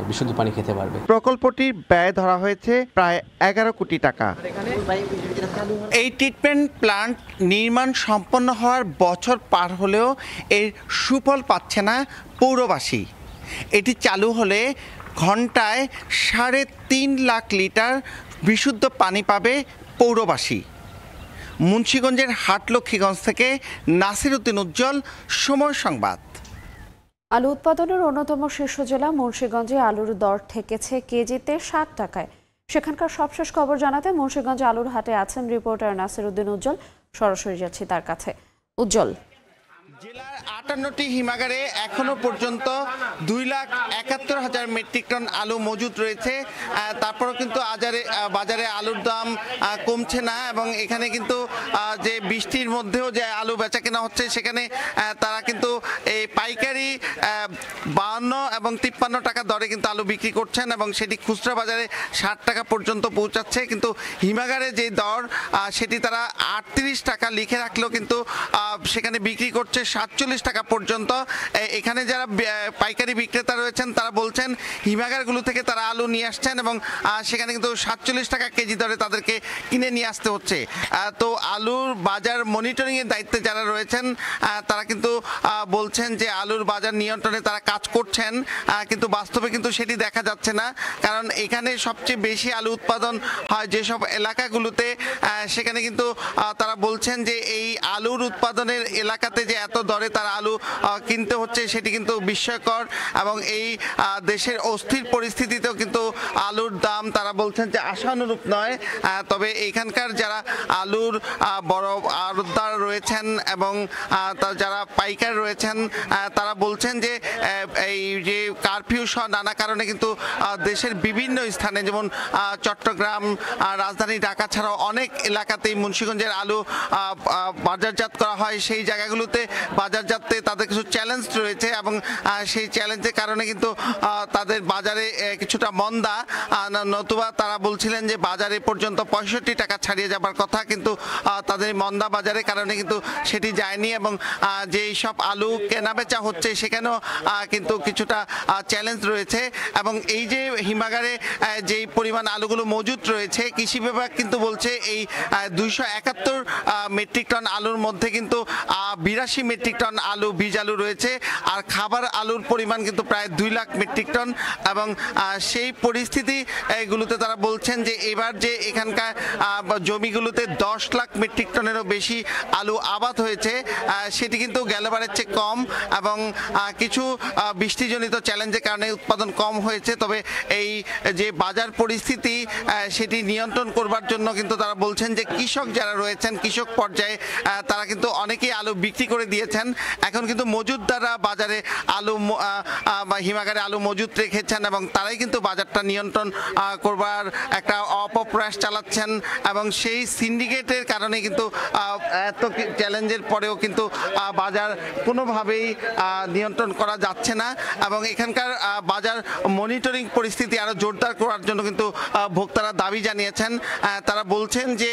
বিশুদ্ধ পানি খেতে পারবে। প্রকল্পটির ব্যয় ধরা হয়েছে প্রায় 11 কোটি টাকা। এই ট্রিটমেন্ট প্ল্যান্ট নির্মাণ সম্পন্ন হওয়ার বছর পার হলেও এর সুফল পাচ্ছে না পৌরবাসী। এটি চালু হলে ঘন্টায় 3.5 লাখ লিটার বিশুদ্ধ পানি পাবে পৌরবাসী। মুন্সিগঞ্জের হাটলক্ষ্মীগঞ্জ থেকে নাসির উদ্দিন উজ্জ্বল, সময় সংবাদ। আলু উৎপাদনের অন্যতম শীর্ষ জেলা মুন্সিগঞ্জে আলুর দর ঠেকেছে কেজিতে 60 টাকায়। সেখানকার সবশেষ খবর জানাতে মুন্সিগঞ্জে আলুর হাটে আছেন রিপোর্টার নাসির উদ্দিন উজ্জ্বল। সরাসরি যাচ্ছি তার কাছে। উজ্জ্বল, জেলার 58টি হিমাগারে এখনো পর্যন্ত 2,71,000 মেট্রিক টন আলু মজুদ রয়েছে। তারপরেও কিন্তু বাজারে আলুর দাম কমছে না এবং এখানে কিন্তু যে বৃষ্টির মধ্যেও যে আলু বেচা কেনা হচ্ছে সেখানে তারা কিন্তু এই পাইকারি 52 এবং 53 টাকা দরে কিন্তু আলু বিক্রি করছেন এবং সেটি খুচরা বাজারে 60 টাকা পর্যন্ত পৌঁছাচ্ছে। কিন্তু হিমাগারে যে দর সেটি তারা 38 টাকা লিখে রাখলেও কিন্তু সেখানে বিক্রি করছে 47 টাকা পর্যন্ত। এখানে যারা পাইকারি বিক্রেতা রয়েছেন তারা বলছেন হিমাগারগুলো থেকে তারা আলু নিয়ে আসছেন এবং সেখানে কিন্তু 47 টাকা কেজি দরে তাদেরকে কিনে নিয়ে আসতে হচ্ছে। তো আলুর বাজার মনিটরিংয়ের দায়িত্বে যারা রয়েছেন তারা কিন্তু বলছেন যে আলুর বাজার নিয়ন্ত্রণে তারা কাজ করছেন, কিন্তু বাস্তবে কিন্তু সেটি দেখা যাচ্ছে না। কারণ এখানে সবচেয়ে বেশি আলু উৎপাদন হয় যেসব এলাকাগুলোতে, সেখানে কিন্তু তারা বলছেন যে এই আলুর উৎপাদনের এলাকাতে যে এত দরে তার আলু কিনতে হচ্ছে সেটি কিন্তু বিস্ময়কর এবং এই দেশের অস্থির পরিস্থিতিতেও কিন্তু আলুর দাম তারা বলছেন যে আশানুরূপ নয়। তবে এখানকার যারা আলুর বড় আড়তদার রয়েছেন এবং যারা পাইকার রয়েছেন তারা বলছেন যে এই যে কারফিউ সহ নানা কারণে কিন্তু দেশের বিভিন্ন স্থানে যেমন চট্টগ্রাম, রাজধানী ঢাকা ছাড়াও অনেক এলাকাতেই মুন্সিগঞ্জের আলু বাজারজাত করা হয়। সেই জায়গাগুলোতে বাজারজাতে তাদের কিছু চ্যালেঞ্জ রয়েছে এবং সেই চ্যালেঞ্জের কারণে কিন্তু তাদের বাজারে কিছুটা মন্দা, নতুবা তারা বলছিলেন যে বাজারে পর্যন্ত 65 টাকা ছাড়িয়ে যাবার কথা, কিন্তু তাদের মন্দা বাজারের কারণে কিন্তু সেটি যায়নি এবং যেই সব আলু কেনাবেচা হচ্ছে সেখানেও কিন্তু কিছুটা চ্যালেঞ্জ রয়েছে। এবং এই যে হিমাগারে যেই পরিমাণ আলুগুলো মজুদ রয়েছে, কৃষি বিভাগ কিন্তু বলছে এই 271 মেট্রিক টন আলুর মধ্যে কিন্তু 82 মেট্রিক টন আলু বীজ আলু রয়েছে আর খাবার আলুর পরিমাণ কিন্তু প্রায় 2 লাখ মেট্রিক টন। এবং সেই পরিস্থিতি এগুলোতে তারা বলছেন যে এবার যে এখানকার জমিগুলোতে 10 লাখ মেট্রিক টনেরও বেশি আলু আবাদ হয়েছে সেটি কিন্তু গেলবারের চেয়ে কম এবং কিছু বৃষ্টিজনিত চ্যালেঞ্জের কারণে উৎপাদন কম হয়েছে। তবে এই যে বাজার পরিস্থিতি সেটি নিয়ন্ত্রণ করবার জন্য কিন্তু তারা বলছেন যে কৃষক যারা রয়েছেন কৃষক পর্যায়ে তারা কিন্তু অনেকেই আলু বিক্রি করে দিয়েছেন। এখন কিন্তু মজুদদাররা বাজারে আলু হিমাগারে আলু মজুদ রেখেছেন এবং তারাই কিন্তু বাজারটা নিয়ন্ত্রণ করবার একটা অপপ্রয়াস চালাচ্ছেন এবং সেই সিন্ডিকেটের কারণে কিন্তু এত চ্যালেঞ্জের পরেও কিন্তু বাজার কোনোভাবেই নিয়ন্ত্রণ করা যাচ্ছে না এবং এখানকার বাজার মনিটরিং পরিস্থিতি আরও জোরদার করার জন্য কিন্তু ভোক্তারা দাবি জানিয়েছেন। তারা বলছেন যে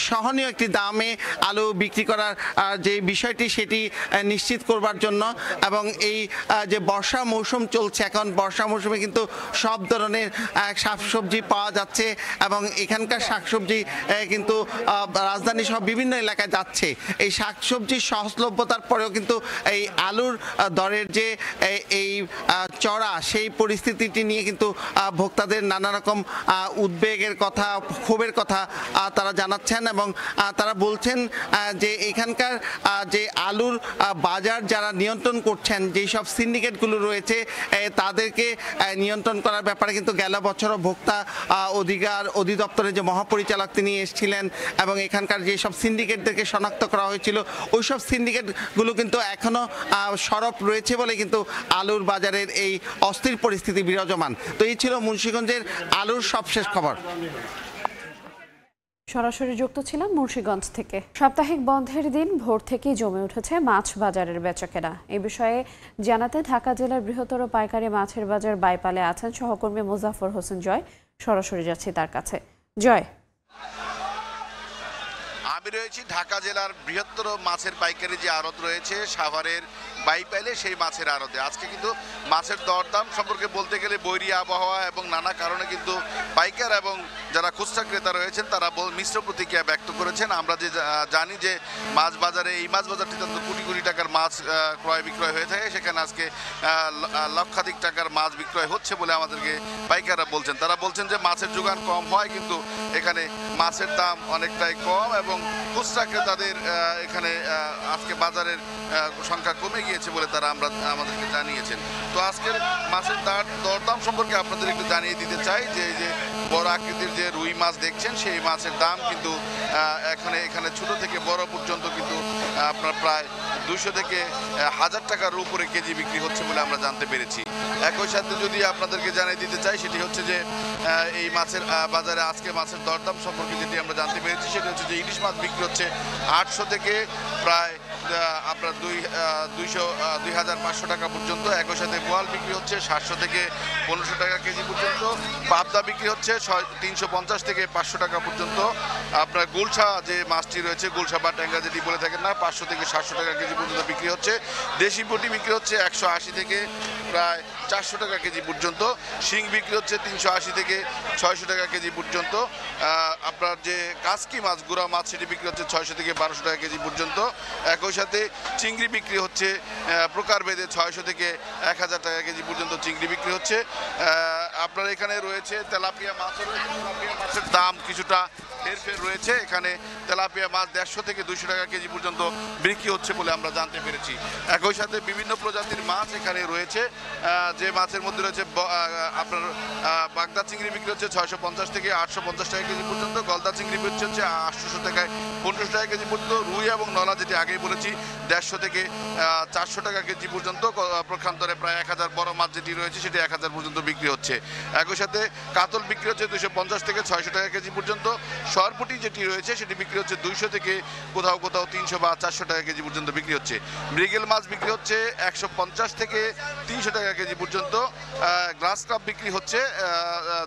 সহনীয় একটি দামে আলু বিক্রি করার যে বিষয়টি সেটি নিশ্চিত করবার জন্য এবং এই যে বর্ষা মৌসুম চলছে, এখন বর্ষা মৌসুমে কিন্তু সব ধরনের শাকসবজি পাওয়া যাচ্ছে এবং এখানকার শাকসবজি কিন্তু রাজধানী সহ বিভিন্ন এলাকায় যাচ্ছে। এই শাকসবজির সহজলভ্যতার পরেও কিন্তু এই আলুর দরের যে এই চড়া সেই পরিস্থিতিটি নিয়ে কিন্তু ভোক্তাদের নানা রকম উদ্বেগের কথা, ক্ষোভের কথা তারা জানাচ্ছেন এবং তারা বলছেন যে এখানকার যে আলুর বাজার যারা নিয়ন্ত্রণ করছেন, যেই সব সিন্ডিকেটগুলো রয়েছে তাদেরকে নিয়ন্ত্রণ করার ব্যাপারে কিন্তু গেল বছরও ভোক্তা অধিদপ্তরের যে মহাপরিচালক তিনি এসেছিলেন এবং এখানকার যে সব সিন্ডিকেটদেরকে শনাক্ত করা হয়েছিল ওই সব সিন্ডিকেটগুলো কিন্তু এখনও সরব রয়েছে বলে কিন্তু আলুর বাজারের এই অস্থির পরিস্থিতি বিরাজমান। তো এই ছিল মুন্সিগঞ্জের আলুর সবশেষ খবর। সরাসরি যুক্ত ছিলাম মুন্সিগঞ্জ থেকে। সাপ্তাহিক বন্ধের দিন ভোর থেকেই জমে উঠেছে মাছ বাজারের বেচাকেনা। এই বিষয়ে জানাতে ঢাকা জেলার বৃহত্তর পাইকারি মাছের বাজার বাইপালে আছেন সহকর্মী মুজাফর হোসেন জয়। সরাসরি যাচ্ছি তার কাছে। জয়, আমি রয়েছি ঢাকা জেলার বৃহত্তর মাছের পাইকারি যে আড়ত রয়েছে সাভারের বাইপাইলে, সেই মাছের আড়তে আজকে কিন্তু মাছের দরদাম সম্পর্কে বলতে গেলে বৈরী আবহাওয়া এবং নানা কারণে কিন্তু পাইকার এবং যারা খুচরা ক্রেতা রয়েছেন তারা মিশ্র প্রতিক্রিয়া ব্যক্ত করেছেন। আমরা যে জানি যে মাছ বাজারে এই মাছ বাজারটিতে কোটি কোটি টাকার মাছ ক্রয় বিক্রয় হয়ে থাকে, সেখানে আজকে লক্ষাধিক টাকার মাছ বিক্রয় হচ্ছে বলে আমাদেরকে পাইকাররা বলছেন। তারা বলছেন যে মাছের যোগান কম হয় কিন্তু এখানে মাছের দাম অনেকটাই কম এবং খুচরা ক্রেতাদের এখানে আজকে বাজারের সংখ্যা কমে গিয়েছে বলে তারা আমাদেরকে জানিয়েছেন। তো আজকের মাছের দরদাম সম্পর্কে আপনাদের একটু জানিয়ে দিতে চাই যে এই যে বড় আকৃতির যে রুই মাছ দেখছেন সেই মাছের দাম কিন্তু এখানে ছোট থেকে বড় পর্যন্ত কিন্তু আপনার প্রায় 200 থেকে 1000 টাকার উপরে কেজি বিক্রি হচ্ছে বলে আমরা জানতে পেরেছি। একই সাথে যদি আপনাদেরকে জানিয়ে দিতে চাই সেটি হচ্ছে যে এই মাছের বাজারে আজকে মাছের দরদাম সম্পর্কে যেটি আমরা জানতে পেরেছি সেটা হচ্ছে যে ইলিশ মাছ বিক্রি হচ্ছে 800 থেকে প্রায় আপনার 2500 টাকা পর্যন্ত। একই সাথে বোয়াল বিক্রি হচ্ছে 700 থেকে 1500 টাকা কেজি পর্যন্ত। পাবদা বিক্রি হচ্ছে 350 থেকে 500 টাকা পর্যন্ত। আপনার গুলশা যে মাছটি রয়েছে, গুলশা বা ট্যাংরা যেটি বলে থাকেন না, 500 থেকে 700 টাকা কেজি পর্যন্ত বিক্রি হচ্ছে। দেশি পুঁটি বিক্রি হচ্ছে 180 থেকে প্রায় 400 টাকা কেজি পর্যন্ত। শিং বিক্রি হচ্ছে 380 থেকে 600 টাকা কেজি পর্যন্ত। আপনার যে কাসকি মাছ, গুড়া মাছ, সেটি বিক্রি হচ্ছে 600 থেকে 1200 টাকা কেজি পর্যন্ত। একই সাথে চিংড়ি বিক্রি হচ্ছে প্রকারভেদে 600 থেকে 1000 টাকা কেজি পর্যন্ত চিংড়ি বিক্রি হচ্ছে। আপনার এখানে রয়েছে তেলাপিয়া মাছও রয়েছে। তেলাপিয়া মাছের দাম কিছুটা হেরফের রয়েছে। এখানে তেলাপিয়া মাছ 150 থেকে 200 টাকা কেজি পর্যন্ত বিক্রি হচ্ছে বলে আমরা জানতে পেরেছি। একই সাথে বিভিন্ন প্রজাতির মাছ এখানে রয়েছে, যে মাছের মধ্যে রয়েছে আপনার বাগদা চিংড়ি বিক্রি হচ্ছে 650 থেকে 850 টাকা কেজি পর্যন্ত। গলদা চিংড়ি বিক্রি হচ্ছে 800 টাকায় 1500 টাকা কেজি পর্যন্ত। রুই এবং নলা যেটি আগেই বলেছি 150 থেকে 400 টাকা কেজি পর্যন্ত। প্রক্ষান্তরে প্রায় 1000 বড় মাছ যেটি রয়েছে সেটি 1000 পর্যন্ত বিক্রি হচ্ছে। একই সাথে কাতল বিক্রি হচ্ছে 250 থেকে 600 টাকা কেজি পর্যন্ত। সরপুটি যেটি রয়েছে সেটি বিক্রি হচ্ছে 200 থেকে কোথাও 300 বা 400 টাকা কেজি পর্যন্ত বিক্রি হচ্ছে। মৃগেল মাছ বিক্রি হচ্ছে 150 থেকে 300 টাকা কেজি পর্যন্ত। গ্লাস কাপ বিক্রি হচ্ছে,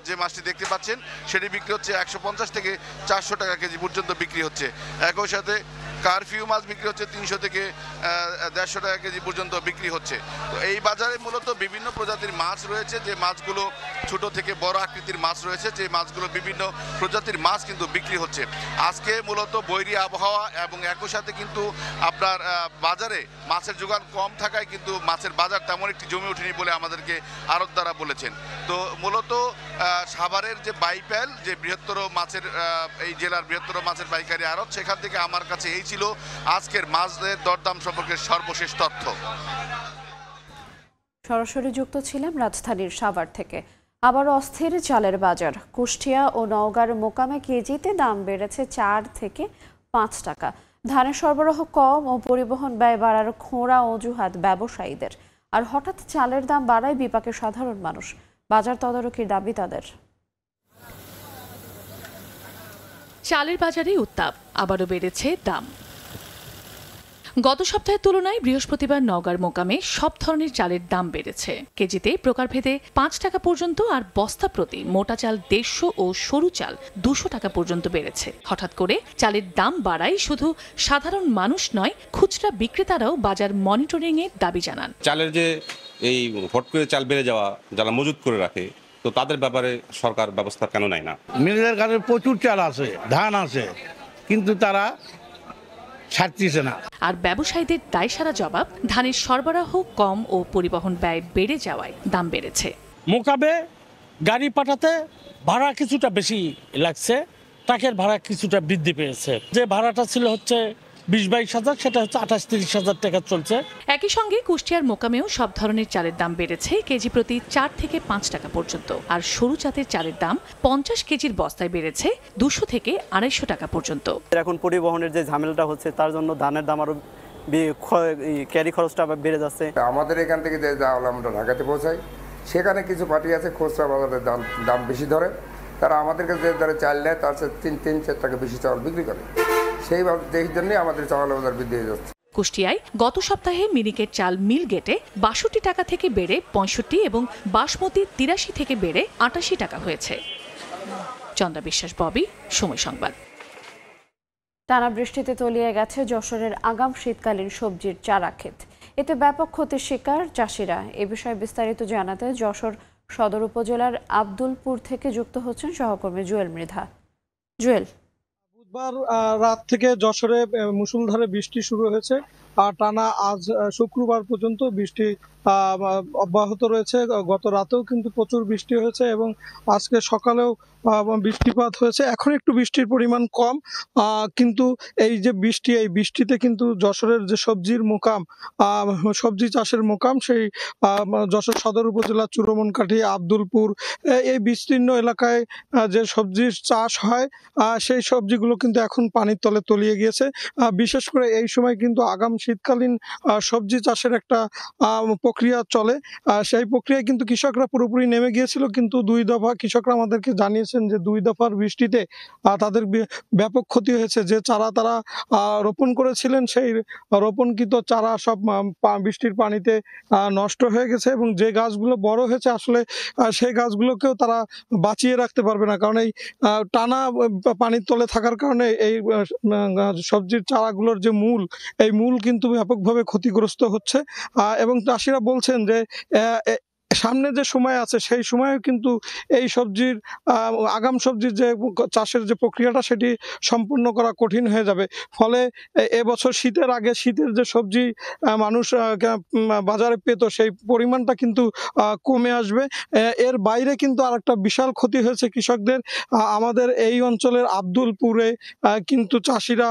যে মাছটি দেখতে পাচ্ছেন সেটি বিক্রি হচ্ছে 150 থেকে 400 টাকা কেজি পর্যন্ত বিক্রি হচ্ছে। একই সাথে কারফিউ মাছ বিক্রি হচ্ছে 300 থেকে 150 টাকা কেজি পর্যন্ত বিক্রি হচ্ছে। তো এই বাজারে মূলত বিভিন্ন প্রজাতির মাছ রয়েছে, যে মাছগুলো ছোট থেকে বড় আকৃতির মাছ রয়েছে, যে মাছগুলো বিভিন্ন প্রজাতির মাছ কিন্তু বিক্রি হচ্ছে। আজকে মূলত বৈরী আবহাওয়া এবং একই সাথে কিন্তু আপনার বাজারে মাছের যোগান কম থাকায় কিন্তু মাছের বাজার তেমন একটি জমে ওঠেনি বলে আমাদেরকে আড়তদাররা বলেছেন। তো মূলত সাভারের যে বাইপাইল, যে বৃহত্তর মাছের এই জেলার বৃহত্তর মাছের পাইকারি আড়ত, সেখান থেকে আমার কাছে এই ছিল আজকের মাছের দরদাম সম্পর্কে সর্বশেষ তথ্য। সরাসরি যুক্ত ছিলাম রাজধানীর সাভার থেকে। আবারও অস্থির চালের বাজার। কুষ্টিয়া ও নওগাঁর মোকামে কেজিতে দাম বেড়েছে 4 থেকে 5 টাকা। ধানের সরবরাহ কম ও পরিবহন ব্যয় বাড়ার খোঁড়া অজুহাত ব্যবসায়ীদের। আর হঠাৎ চালের দাম বাড়ায় বিপাকে সাধারণ মানুষ। বাজার তদারকির দাবি তাদের। চালের বাজারে উত্তাপ, আবারও বেড়েছে দাম। গত সপ্তাহের তুলনায় বৃহস্পতিবার নওগাঁর মোকামে সব ধরনের চালের দাম বেড়েছে। কেজিতে প্রকারভেদে 5 টাকা পর্যন্ত, আর বস্তা প্রতি মোটা চাল 150 ও সরু চাল 200 টাকা পর্যন্ত বেড়েছে। হঠাৎ করে চালের দাম বাড়ায় শুধু সাধারণ মানুষ নয়, খুচরা বিক্রেতারাও বাজার মনিটরিং এর দাবি জানান। চালের যে এই হট করে চাল বেড়ে যাওয়া, যারা মজুত করে রাখে, তো তাদের ব্যাপারে সরকার ব্যবস্থা কেন নেয় না? মিলের কাছে প্রচুর চাল আছে, ধান আছে, কিন্তু তারা ছাড়তেছে না। আর ব্যবসায়ীদের দায়সারা জবাব, ধানের সরবরাহ কম ও পরিবহন ব্যয় বেড়ে যাওয়ায় দাম বেড়েছে। মোকাবে গাড়ি পাঠাতে ভাড়া কিছুটা বেশি লাগছে, ট্রাকের ভাড়া কিছুটা বৃদ্ধি পেয়েছে। যে ভাড়াটা ছিল হচ্ছে 20-22 হাজার, সেটা হচ্ছে 28-30 হাজার টাকা চলছে। একই সঙ্গে কুষ্টিয়ার মোকামেও সব ধরনের চালের দাম বেড়েছে কেজি প্রতি 4 থেকে 5 টাকা পর্যন্ত। আর সরু জাতের চালের দাম 50 কেজির বস্তায় বেড়েছে 200 থেকে 250 টাকা পর্যন্ত। এখন পরিবহনের যে ঝামেলাটা হচ্ছে, তার জন্য ধানের দাম আরো ক্যারি খরচটা বেড়ে যাচ্ছে। আমাদের এখান থেকে যে চাল আমরা ঢাকাতে পৌঁছাই, সেখানে কিছু পার্টি আছে খুচরা বাজারে দাম বেশি ধরে, তারা আমাদের কাছে যে দরে চাল নেয় তার চেয়ে 3-4 টাকা বেশি চাল বিক্রি করে। সেই জন্যই আমাদের চালের বাজার বৃদ্ধি হয়ে যাচ্ছে। কুষ্টিয়ায় গত সপ্তাহে মিনিকেট চাল মিল গেটে ৬২ টাকা থেকে বেড়ে ৬৫ এবং বাসমতি ৮৩ থেকে বেড়ে ৮৮ টাকা হয়েছে। চন্দ্রা বিশ্বাস, ববি, সময় সংবাদ। টানা বৃষ্টিতে তলিয়ে গেছে যশোরের আগাম শীতকালীন সবজির চারা ক্ষেত। এতে ব্যাপক ক্ষতির শিকার চাষিরা। এ বিষয়ে বিস্তারিত জানাতে যশোর সদর উপজেলার আব্দুলপুর থেকে যুক্ত হচ্ছেন সহকর্মী জুয়েল মৃধা। জুয়েল, বুধবার রাত থেকে যশোরে মুষলধারে বৃষ্টি শুরু হয়েছে আর টানা আজ শুক্রবার পর্যন্ত বৃষ্টি অব্যাহত রয়েছে। গত রাতেও কিন্তু প্রচুর বৃষ্টি হয়েছে এবং আজকে সকালেও বৃষ্টিপাত হয়েছে। এখন একটু বৃষ্টির পরিমাণ কম, কিন্তু এই যে বৃষ্টি, এই বৃষ্টিতে কিন্তু যশোরের যে সবজির মোকাম, সবজি চাষের মোকাম, সেই যশোর সদর উপজেলা চুরমনকাঠি, আব্দুলপুর, এই বিস্তীর্ণ এলাকায় যে সবজির চাষ হয় সেই সবজিগুলো কিন্তু এখন পানির তলে তলিয়ে গিয়েছে। বিশেষ করে এই সময় কিন্তু আগাম শীতকালীন সবজি চাষের একটা প্রক্রিয়া চলে। সেই প্রক্রিয়ায় কিন্তু কৃষকরা পুরোপুরি নেমে গিয়েছিল, কিন্তু 2 দফা কৃষকরা আমাদেরকে জানিয়েছেন যে 2 দফার বৃষ্টিতে তাদের ব্যাপক ক্ষতি হয়েছে। যে চারা তারা রোপণ করেছিলেন সেই রোপণকৃত চারা সব বৃষ্টির পানিতে নষ্ট হয়ে গেছে এবং যে গাছগুলো বড় হয়েছে আসলে সেই গাছগুলোকেও তারা বাঁচিয়ে রাখতে পারবে না, কারণ এই টানা পানির তলে থাকার কারণে এই সবজির চারাগুলোর যে মূল, এই মূল কিন্তু ব্যাপকভাবে ক্ষতিগ্রস্ত হচ্ছে। এবং চাষিরা বলছেন যে সামনে যে সময় আছে সেই সময়ে কিন্তু এই সবজির আগাম সবজির যে চাষের যে প্রক্রিয়াটা সেটি সম্পূর্ণ করা কঠিন হয়ে যাবে। ফলে এবছর শীতের আগে শীতের যে সবজি মানুষ বাজারে পেত সেই পরিমাণটা কিন্তু কমে আসবে। এর বাইরে কিন্তু আরেকটা বিশাল ক্ষতি হয়েছে কৃষকদের। আমাদের এই অঞ্চলের আব্দুলপুরে কিন্তু চাষিরা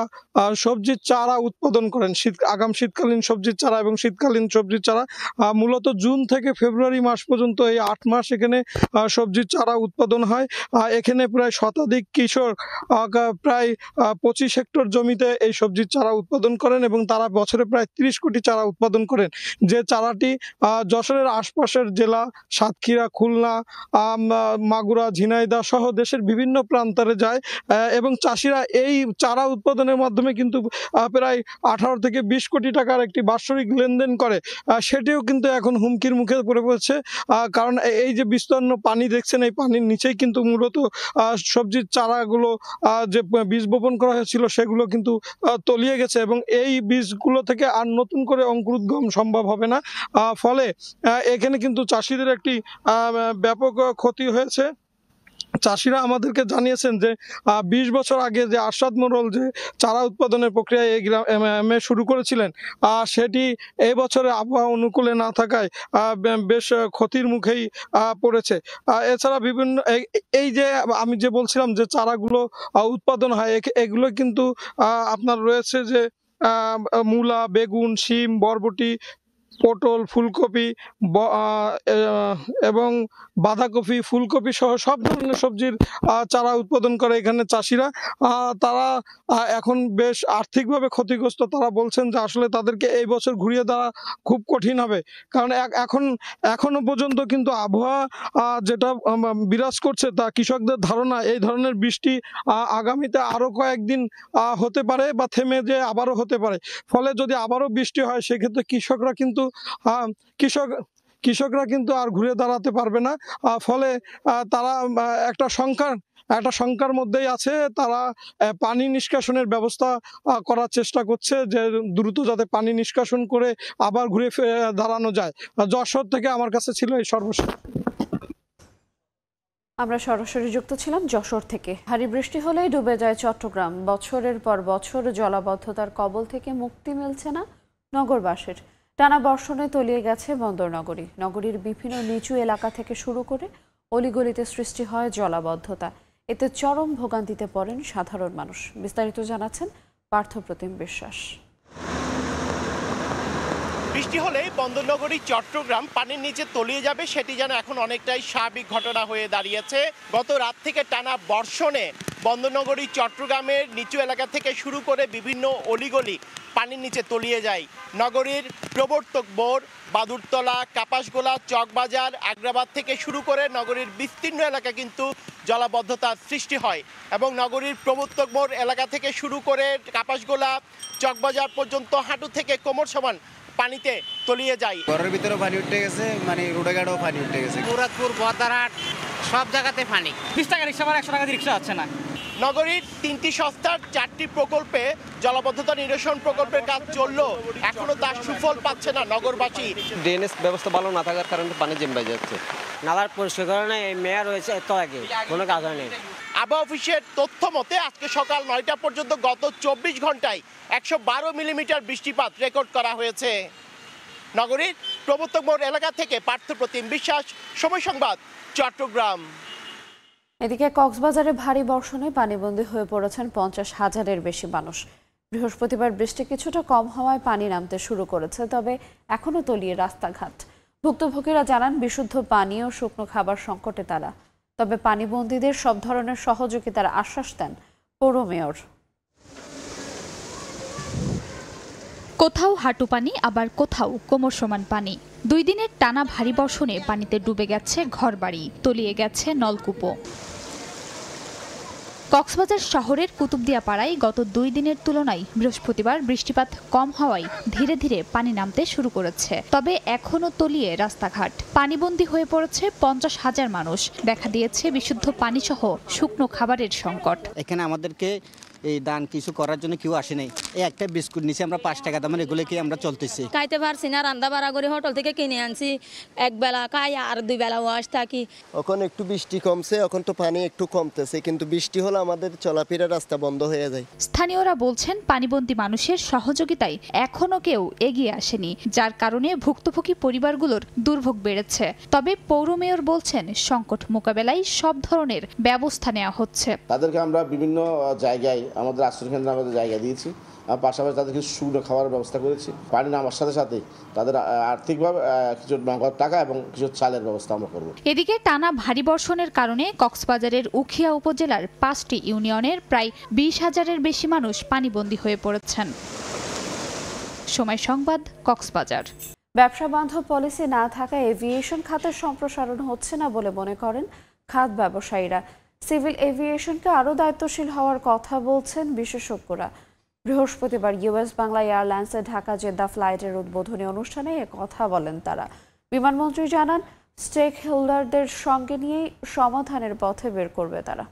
সবজির চারা উৎপাদন করেন, আগাম শীতকালীন সবজির চারা এবং শীতকালীন সবজির চারা মূলত জুন থেকে ফেব্রুয়ারি মাস পর্যন্ত, এই 8 মাস এখানে সবজির চারা উৎপাদন হয়। এখানে প্রায় শতাধিক কৃষক প্রায় 25 হেক্টর জমিতে এই সবজির চারা উৎপাদন করেন এবং তারা বছরে প্রায় 30 কোটি চারা উৎপাদন করেন। যে চারাটি যশোরের আশপাশের জেলা সাতক্ষীরা, খুলনা, মাগুরা, ঝিনাইদহ সহ দেশের বিভিন্ন প্রান্তরে যায় এবং চাষিরা এই চারা উৎপাদনের মাধ্যমে কিন্তু প্রায় 18 থেকে 20 কোটি টাকার একটি বাৎসরিক লেনদেন করে। সেটিও কিন্তু এখন হুমকির মুখে পড়ে পড়ছে, কারণ এই যে বিস্তীর্ণ পানি দেখছেন, এই পানির নিচেই কিন্তু মূলত সবজির চারাগুলো যে বীজ বপন করা হয়েছিল সেগুলো কিন্তু তলিয়ে গেছে এবং এই বীজগুলো থেকে আর নতুন করে অঙ্কুরোদ্গম সম্ভব হবে না। ফলে এখানে কিন্তু চাষিদের একটি ব্যাপক ক্ষতি হয়েছে। চাষিরা আমাদেরকে জানিয়েছেন যে 20 বছর আগে যে আরশাদ মোড়ল যে চারা উৎপাদনের প্রক্রিয়া এই গ্রামে শুরু করেছিলেন, সেটি এই বছরে আবহাওয়া অনুকূলে না থাকায় বেশ ক্ষতির মুখেই পড়েছে। এছাড়া বিভিন্ন এই যে আমি যে বলছিলাম যে চারাগুলো উৎপাদন হয়, এগুলো কিন্তু আপনার রয়েছে যে মূলা, বেগুন, শিম, বরবটি, পটল, ফুলকপি এবং বাঁধাকপি, ফুলকপি সহ সব ধরনের সবজির চারা উৎপাদন করে এখানে চাষিরা। তারা এখন বেশ আর্থিকভাবে ক্ষতিগ্রস্ত। তারা বলছেন যে আসলে তাদেরকে এই বছর ঘুরিয়ে দেওয়া খুব কঠিন হবে, কারণ এখনো পর্যন্ত কিন্তু আবহাওয়া যেটা বিরাজ করছে তা কৃষকদের ধারণা এই ধরনের বৃষ্টি আগামীতে আরো কয়েকদিন হতে পারে বা থেমে যে আবারও হতে পারে। ফলে যদি আবারও বৃষ্টি হয় সেক্ষেত্রে কৃষকরা কিন্তু আর ঘুরে দাঁড়াতে পারবে না। ফলে তারা একটা শঙ্কার মধ্যেই আছে। তারা পানি নিষ্কাশনের ব্যবস্থা করার চেষ্টা করছে, যে দ্রুত যাতে পানি নিষ্কাশন করে আবার ঘুরে দাঁড়ানো যায়। যশোর থেকে আমার কাছে ছিল এই সর্বশেষ। আমরা সরাসরি যুক্ত ছিলাম যশোর থেকে। ভারী বৃষ্টি হলেই ডুবে যায় চট্টগ্রাম। বছরের পর বছর জলাবদ্ধতার কবল থেকে মুক্তি মিলছে না নগরবাসীর। টানা বর্ষণে তলিয়ে গেছে বন্দরনগরী। নগরীর বিভিন্ন নিচু এলাকা থেকে শুরু করে অলিগলিতে সৃষ্টি হয় জলাবদ্ধতা। এতে চরম ভোগান্তিতে পড়েন সাধারণ মানুষ। বিস্তারিত জানাচ্ছেন পার্থপ্রতিম বিশ্বাস। বৃষ্টি হলেই বন্দরনগরী চট্টগ্রাম পানির নিচে তলিয়ে যাবে, সেটি যেন এখন অনেকটাই স্বাভাবিক ঘটনা হয়ে দাঁড়িয়েছে। গত রাত থেকে টানা বর্ষণে বন্দরনগরী চট্টগ্রামের নিচু এলাকা থেকে শুরু করে বিভিন্ন অলিগলি পানির নিচে তলিয়ে যায়। নগরীর প্রবর্তক মোড়, বাদুরতলা, কাপাসগোলা, চকবাজার, আগ্রাবাদ থেকে শুরু করে নগরীর বিস্তীর্ণ এলাকা কিন্তু জলাবদ্ধতার সৃষ্টি হয় এবং নগরীর প্রবর্তক মোড় এলাকা থেকে শুরু করে কাপাসগোলা, চকবাজার পর্যন্ত হাঁটু থেকে কোমর সমান পানিতে তলিয়ে যায়। ঘরের ভিতরে পানি উঠে গেছে, মানে রোডে ঘাটেও পানি উঠে গেছে। মুরাদপুর, বদারহাট সব জায়গাতে পানি। 20 টাকা রিক্সা ভাড়া, 100 টাকা রিক্সা হচ্ছে না। নগরীর 3টি সংস্থার 4টি প্রকল্পে জলাবদ্ধতা নিরসন প্রকল্পের কাজ চললেও এখনো তার সুফল পাচ্ছে না নগরবাসী। ড্রেনেজ ব্যবস্থা ভালো না থাকার কারণে পানি জমে যাচ্ছে। নালার পরিষ্কার করে না, এই মেয়র হয়েছে এত আগে কোনো কাজ হয়নি। আবহাওয়া অফিসের তথ্য মতে আজকে সকাল 9টা পর্যন্ত গত 24 ঘন্টায় 112 মিলিমিটার বৃষ্টিপাত রেকর্ড করা হয়েছে। নগরীর প্রবর্তক মোড় এলাকা থেকে পার্থপ্রতিম বিশ্বাস, সময় সংবাদ, চট্টগ্রাম। এদিকে কক্সবাজারে ভারী বর্ষণে পানিবন্দী হয়ে পড়েছেন 50,000-এর বেশি মানুষ। বৃহস্পতিবার বৃষ্টি কিছুটা কম হওয়ায় পানি নামতে শুরু করেছে, তবে এখনো তলিয়ে রাস্তাঘাট। ভুক্তভোগীরা জানান বিশুদ্ধ পানি ও শুকনো খাবার সংকটে তারা। তবে পানিবন্দীদের সব ধরনের সহযোগিতার আশ্বাস দেন পৌর মেয়র। কোথাও হাঁটু পানি, আবার কোথাও কোমর সমান পানি। 2 দিনের টানা ভারী বর্ষণে পানিতে ডুবে গেছে ঘরবাড়ি, তলিয়ে গেছে নলকূপও। কক্সবাজার শহরের কুতুবদিয়া পাড়ায় গত 2 দিনের তুলনায় বৃহস্পতিবার বৃষ্টিপাত কম হওয়ায় ধীরে ধীরে পানি নামতে শুরু করেছে, তবে এখনো তলিয়ে রাস্তাঘাট। পানিবন্দী হয়ে পড়েছে 50,000 মানুষ। দেখা দিয়েছে বিশুদ্ধ পানি সহ শুকনো খাবারের সংকট। এখানে আমাদেরকে এই দান কিছু করার জন্য কেউ আসে নাই। এই একটা বিস্কুট নিচে আমরা 5 টাকা দামের, এগুলো কি আমরা চলতেছি। খাইতে পারছি না, রান্না বাড়া করে হোটেল থেকে কিনে আনছি। এক বেলা খাই আর 2 বেলা ওয়াশ থাকি। এখন একটু বৃষ্টি কমছে, এখন তো পানি একটু কমতেছে, কিন্তু বৃষ্টি হলে আমাদের চলাফেরার রাস্তা বন্ধ হয়ে যায়। স্থানীয়রা বলছেন পানিবন্দী মানুষের সহযোগিতায় এখনো কেউ এগিয়ে আসেনি, যার কারণে ভুক্তভোগী পরিবারগুলোর দুর্ভোগ বেড়েছে। তবে পৌর মেয়র বলছেন সংকট মোকাবেলায় সব ধরনের ব্যবস্থা নেওয়া হচ্ছে। তাদেরকে আমরা বিভিন্ন জায়গায় আমাদের আশ্রয় কেন্দ্রে আমাদের জায়গা দিয়েছি, পাশাপাশি তাদেরকে শুকনো খাওয়ার ব্যবস্থা করেছি। পানি নামার সাথে সাথে তাদের আর্থিকভাবে কিছু নগদ টাকা এবং কিছু চালের ব্যবস্থা আমরা করব। এদিকে টানা ভারী বর্ষণের কারণে কক্সবাজারের উখিয়া উপজেলার 5টি ইউনিয়নের প্রায় 20,000-এর বেশি মানুষ পানিবন্দী হয়ে পড়েছেন। সময় সংবাদ, কক্সবাজার। ব্যবসা বান্ধব পলিসি না থাকায় এভিয়েশন খাতের সম্প্রসারণ হচ্ছে না বলে মনে করেন খাত ব্যবসায়ীরা। সিভিল এভিয়েশনকে আরও দায়িত্বশীল হওয়ার কথা বলছেন বিশেষজ্ঞরা। বৃহস্পতিবার ইউএস বাংলা এয়ারলাইন্সের ঢাকা জেদ্দা ফ্লাইটের উদ্বোধনী অনুষ্ঠানে কথা বলেন তারা। বিমানমন্ত্রী জানান স্টেক হোল্ডারদের সঙ্গে নিয়েই সমাধানের পথে বের করবে তারা।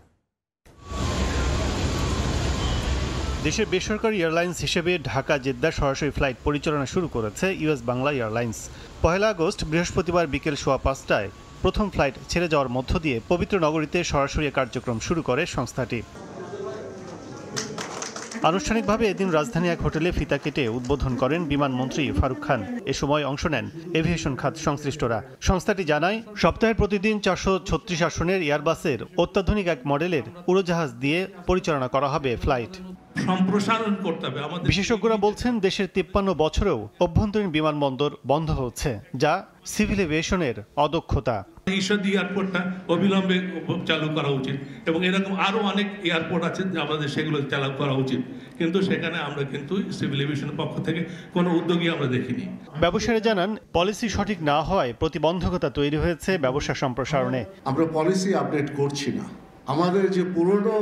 দেশের বেসরকারি এয়ারলাইন্স হিসেবে ঢাকা জেদ্দা সরাসরি ফ্লাইট পরিচালনা শুরু করেছে ইউএস বাংলা এয়ারলাইন্স। 1 আগস্ট বৃহস্পতিবার বিকেল 5:15টায় প্রথম ফ্লাইট ছেড়ে যাওয়ার মধ্য দিয়ে পবিত্র নগরীতে সরাসরি কার্যক্রম শুরু করে সংস্থাটি। আনুষ্ঠানিকভাবে এদিন রাজধানী এক হোটেলে ফিতা কেটে উদ্বোধন করেন বিমানমন্ত্রী ফারুক খান। এ সময় অংশ নেন এভিয়েশন খাত সংশ্লিষ্টরা। সংস্থাটি জানায় সপ্তাহে প্রতিদিন 436 আসনের এয়ারবাসের অত্যাধুনিক এক মডেলের উড়োজাহাজ দিয়ে পরিচালনা করা হবে ফ্লাইট। সম্প্রসারণ করতে হবে। বিশেষজ্ঞরা বলছেন দেশের 53 বছরেও অভ্যন্তরীণ বিমানবন্দর বন্ধ হচ্ছে, যা সিভিল এভিয়েশনের অদক্ষতা। ঈশ্বরদী এয়ারপোর্টটা অবিলম্বে চালু করা উচিত এবং এরকম আরও অনেক এয়ারপোর্ট আছে আমাদের, সেগুলো চালু করা উচিত, কিন্তু সেখানে আমরা কিন্তু সিভিল এভিয়েশনের পক্ষ থেকে কোনো উদ্যোগই আমরা দেখিনি। ব্যবসায়ীরা জানান পলিসি সঠিক না হওয়ায় প্রতিবন্ধকতা তৈরি হয়েছে ব্যবসা সম্প্রসারণে। আমরা পলিসি আপডেট করছি না, আমাদের যে পুরনো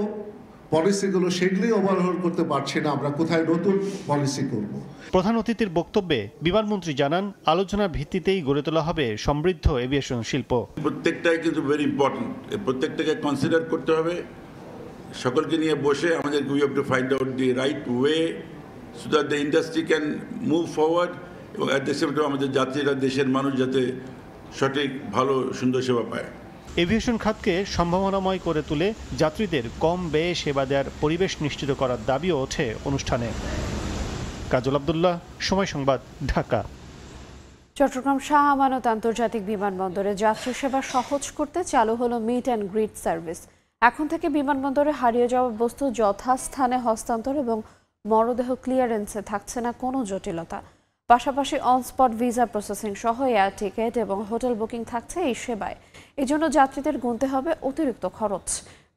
পলিসিগুলো সেগুলি ওভারহল করতে পারছি না, আমরা কোথায় নতুন পলিসি করব। প্রধান অতিথির বক্তব্যে বিমানমন্ত্রী জানান আলোচনার ভিত্তিতেই গড়ে তোলা হবে সমৃদ্ধ এভিয়েশন শিল্প। প্রত্যেকটাই কিন্তু ভেরি ইম্পর্টেন্ট, প্রত্যেকটাকে কনসিডার করতে হবে, সকলকে নিয়ে বসে আমাদের we have to find out the right way so that the industry can move forward এবং অ্যাট দ্য সেম টাইম আমাদের যাত্রীরা, দেশের মানুষ যাতে সঠিক ভালো সুন্দর সেবা পায়। এভিয়েশন খাতকে সম্ভাবনাময় করে তুলে যাত্রীদের কম ব্যয়ে সেবা দেওয়ার পরিবেশ নিশ্চিত করার দাবিও ওঠে অনুষ্ঠানে। কাজল আব্দুল্লাহ, সময় সংবাদ, ঢাকা। চট্টগ্রাম শাহ আমানত আন্তর্জাতিক বিমানবন্দরে যাত্রী সেবা সহজ করতে চালু হলো মিট অ্যান্ড গ্রিট সার্ভিস। এখন থেকে বিমানবন্দরে হারিয়ে যাওয়া বস্তু যথাস্থানে হস্তান্তর এবং মরদেহ ক্লিয়ারেন্সে থাকছে না কোনো জটিলতা। পাশাপাশি অনস্পট ভিসা প্রসেসিং সহ এয়ার টিকিট এবং হোটেল বুকিং থাকছে এই সেবায়। এই জন্য যাত্রীদের গুনতে হবে অতিরিক্ত খরচ।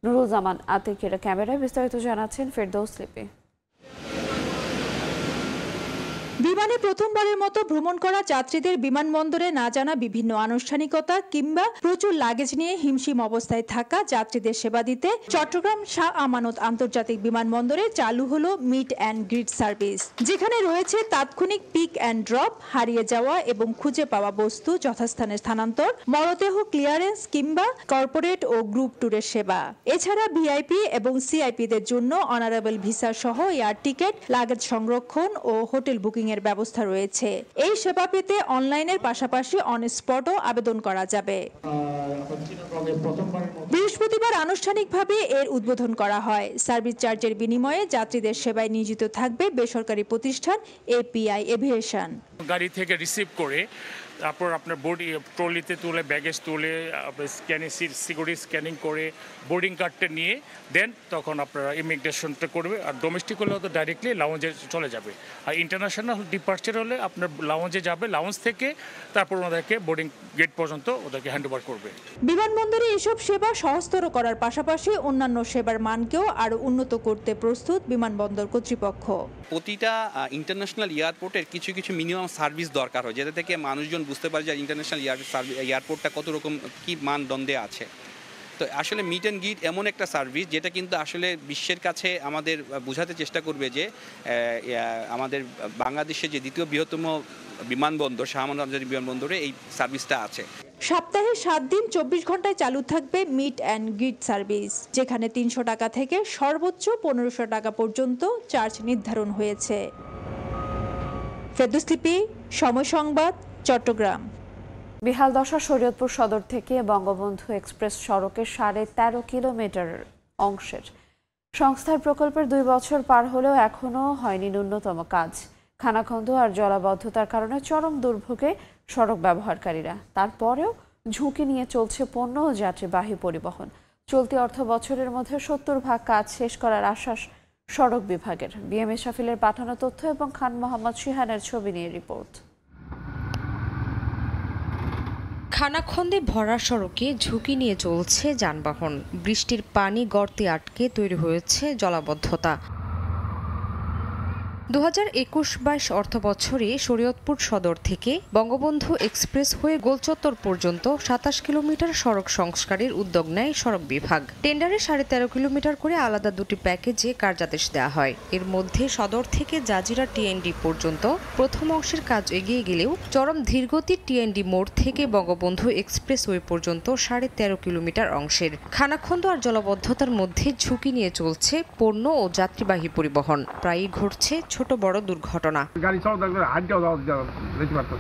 নুরুজ্জামান আতিকের ক্যামেরায় বিস্তারিত জানাচ্ছেন ফেরদৌস লিপি। বিমানে প্রথমবারের মতো ভ্রমণ করা যাত্রীদের বিমানবন্দরে না জানা বিভিন্ন আনুষ্ঠানিকতা কিংবা প্রচুর লাগেজ নিয়ে হিমশিম অবস্থায় থাকা যাত্রীদের সেবা দিতে চট্টগ্রাম শাহ আমানত আন্তর্জাতিক বিমানবন্দরে চালু হলো মিট অ্যান্ড গ্রিট সার্ভিস, যেখানে রয়েছে তাৎক্ষণিক পিক অ্যান্ড ড্রপ, হারিয়ে যাওয়া এবং খুঁজে পাওয়া বস্তু যথাস্থানে স্থানান্তর, মরদেহ ক্লিয়ারেন্স কিংবা কর্পোরেট ও গ্রুপ ট্যুরের সেবা। এছাড়া ভিআইপি এবং সিআইপিদের জন্য অনারেবল ভিসা সহ এয়ার টিকিট, লাগেজ সংরক্ষণ ও হোটেল বুকিং এর ব্যবস্থা রয়েছে। এই সেবা পেতে অনলাইনের পাশাপাশি অন স্পটও আবেদন করা যাবে। বৃহস্পতিবার আনুষ্ঠানিকভাবে এর উদ্বোধন করা হয়। সার্ভিস চার্জের বিনিময়ে যাত্রীদের সেবায় নিয়োজিত থাকবে বেসরকারি প্রতিষ্ঠান এপিআই এভিয়েশন। গাড়ি থেকে রিসিভ করে তারপর আপনার ট্রলিতে তুলে, ব্যাগেজ তুলে, স্ক্যানিং সিকিউরিটি স্ক্যানিং করে বোর্ডিং কার্ডটা নিয়ে দেন তখন আপনারা ইমিগ্রেশনটা করবে। আর ডোমেস্টিক হলে তো ডাইরেক্টলি লাউঞ্জে চলে যাবে, আর ইন্টারন্যাশনাল ডিপার্চার হলে আপনার লাউঞ্জে যাবে, লাউঞ্জ থেকে তারপর ওনাদেরকে বোর্ডিং গেট পর্যন্ত ওদেরকে হ্যান্ড ওভার করবে। বিমানবন্দরে এসব সেবা সহজতর করার পাশাপাশি অন্যান্য সেবার মানকেও আরও উন্নত করতে প্রস্তুত বিমানবন্দর কর্তৃপক্ষ। প্রতিটা ইন্টারন্যাশনাল এয়ারপোর্টের কিছু কিছু মিনিমাম সার্ভিস দরকার হয়, যেটা থেকে মানুষজন বুঝতে পারে যে ইন্টারন্যাশনাল এয়ারপোর্টটা কত রকম কী মানদণ্ডে আছে। তো আসলে মিট অ্যান্ড গ্রিট এমন একটা সার্ভিস যেটা কিন্তু আসলে বিশ্বের কাছে আমাদের বোঝাতে চেষ্টা করবে যে আমাদের বাংলাদেশে যে দ্বিতীয় বৃহত্তম বিমানবন্দর শাহ আমানত আন্তর্জাতিক বিমানবন্দরে এই সার্ভিসটা আছে। সপ্তাহে 7 দিন 24 ঘন্টায় চালু থাকবে মিট অ্যান্ড গ্রিট সার্ভিস, যেখানে 300 টাকা থেকে সর্বোচ্চ 1500 টাকা পর্যন্ত চার্জ নির্ধারণ হয়েছে। ফেরদৌস লিপি, সময় সংবাদ, চট্টগ্রাম। বিহাল দশা শরীয়তপুর সদর থেকে বঙ্গবন্ধু এক্সপ্রেস সড়কের 13.5 কিলোমিটার অংশের সংস্কার প্রকল্পের 2 বছর পার হলেও এখনও হয়নি ন্যূনতম কাজ। খানাখন্দ আর জলাবদ্ধতার কারণে চরম দুর্ভোগে সড়ক ব্যবহারকারীরা। তারপরেও ঝুঁকি নিয়ে চলছে পণ্য ও যাত্রীবাহী পরিবহন। চলতি অর্থ বছরের মধ্যে 70% কাজ শেষ করার আশ্বাস সড়ক বিভাগের। বিএম ইসরাফিলের পাঠানো তথ্য এবং খান মোহাম্মদ শিহানের ছবি নিয়ে রিপোর্ট। খানাখন্দে ভরা সড়কে ঝুঁকি নিয়ে চলছে যানবাহন। বৃষ্টির পানি গর্তে আটকে তৈরি হয়েছে জলাবদ্ধতা। 2021-22 অর্থ বছরে শরীয়তপুর সদর থেকে বঙ্গবন্ধু এক্সপ্রেস হয়ে গোলচত্বর পর্যন্ত 27 কিলোমিটার সড়ক সংস্কারের উদ্যোগ নেয় সড়ক বিভাগ। টেন্ডারে 13.5 কিলোমিটার করে আলাদা 2টি প্যাকেজে কার্যাদেশ দেওয়া হয়। এর মধ্যে সদর থেকে জাজিরা টিএনডি পর্যন্ত প্রথম অংশের কাজ এগিয়ে গেলেও চরম ধীরগতির টিএনডি মোড় থেকে বঙ্গবন্ধু এক্সপ্রেসওয়ে পর্যন্ত 13.5 কিলোমিটার অংশের খানাখন্দ আর জলাবদ্ধতার মধ্যে ঝুঁকি নিয়ে চলছে পণ্য ও যাত্রীবাহী পরিবহন। প্রায়ই ঘটছে ছোট বড় দুর্ঘটনা। গাড়ি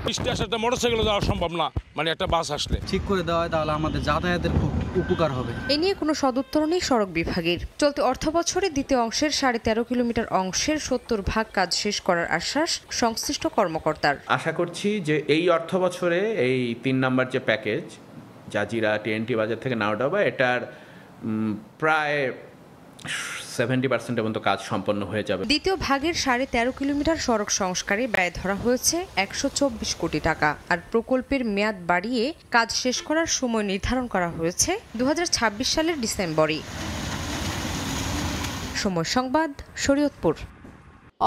বৃষ্টি আসলে মোটরসাইকেল যাওয়া সম্ভব না, মানে একটা বাস আসলে ঠিক করে দেওয়া হয় তাহলে আমাদের যাতায়াতের খুব উপকার হবে। এ নিয়ে কোনো সদুত্তর নেই সড়ক বিভাগের। চলতি অর্থ বছরে দ্বিতীয় অংশের 13.5 কিলোমিটার অংশের 70% কাজ শেষ করার আশ্বাস সংশ্লিষ্ট কর্মকর্তার। আশা করছি যে এই অর্থ বছরে এই 3 নম্বর যে প্যাকেজ জাজিরা টিএনটি বাজার থেকে নাওডাবা, এটার প্রায় 70% পর্যন্ত কাজ সম্পন্ন হয়ে যাবে। দ্বিতীয় ভাগের 13.5 কিলোমিটার সড়ক সংস্কারে ব্যয় ধরা হয়েছে 124 কোটি টাকা। আর প্রকল্পের মেয়াদ বাড়িয়ে কাজ শেষ করার সময় নির্ধারণ করা হয়েছে 2026 সালের ডিসেম্বরে। সময় সংবাদ, শরীয়তপুর।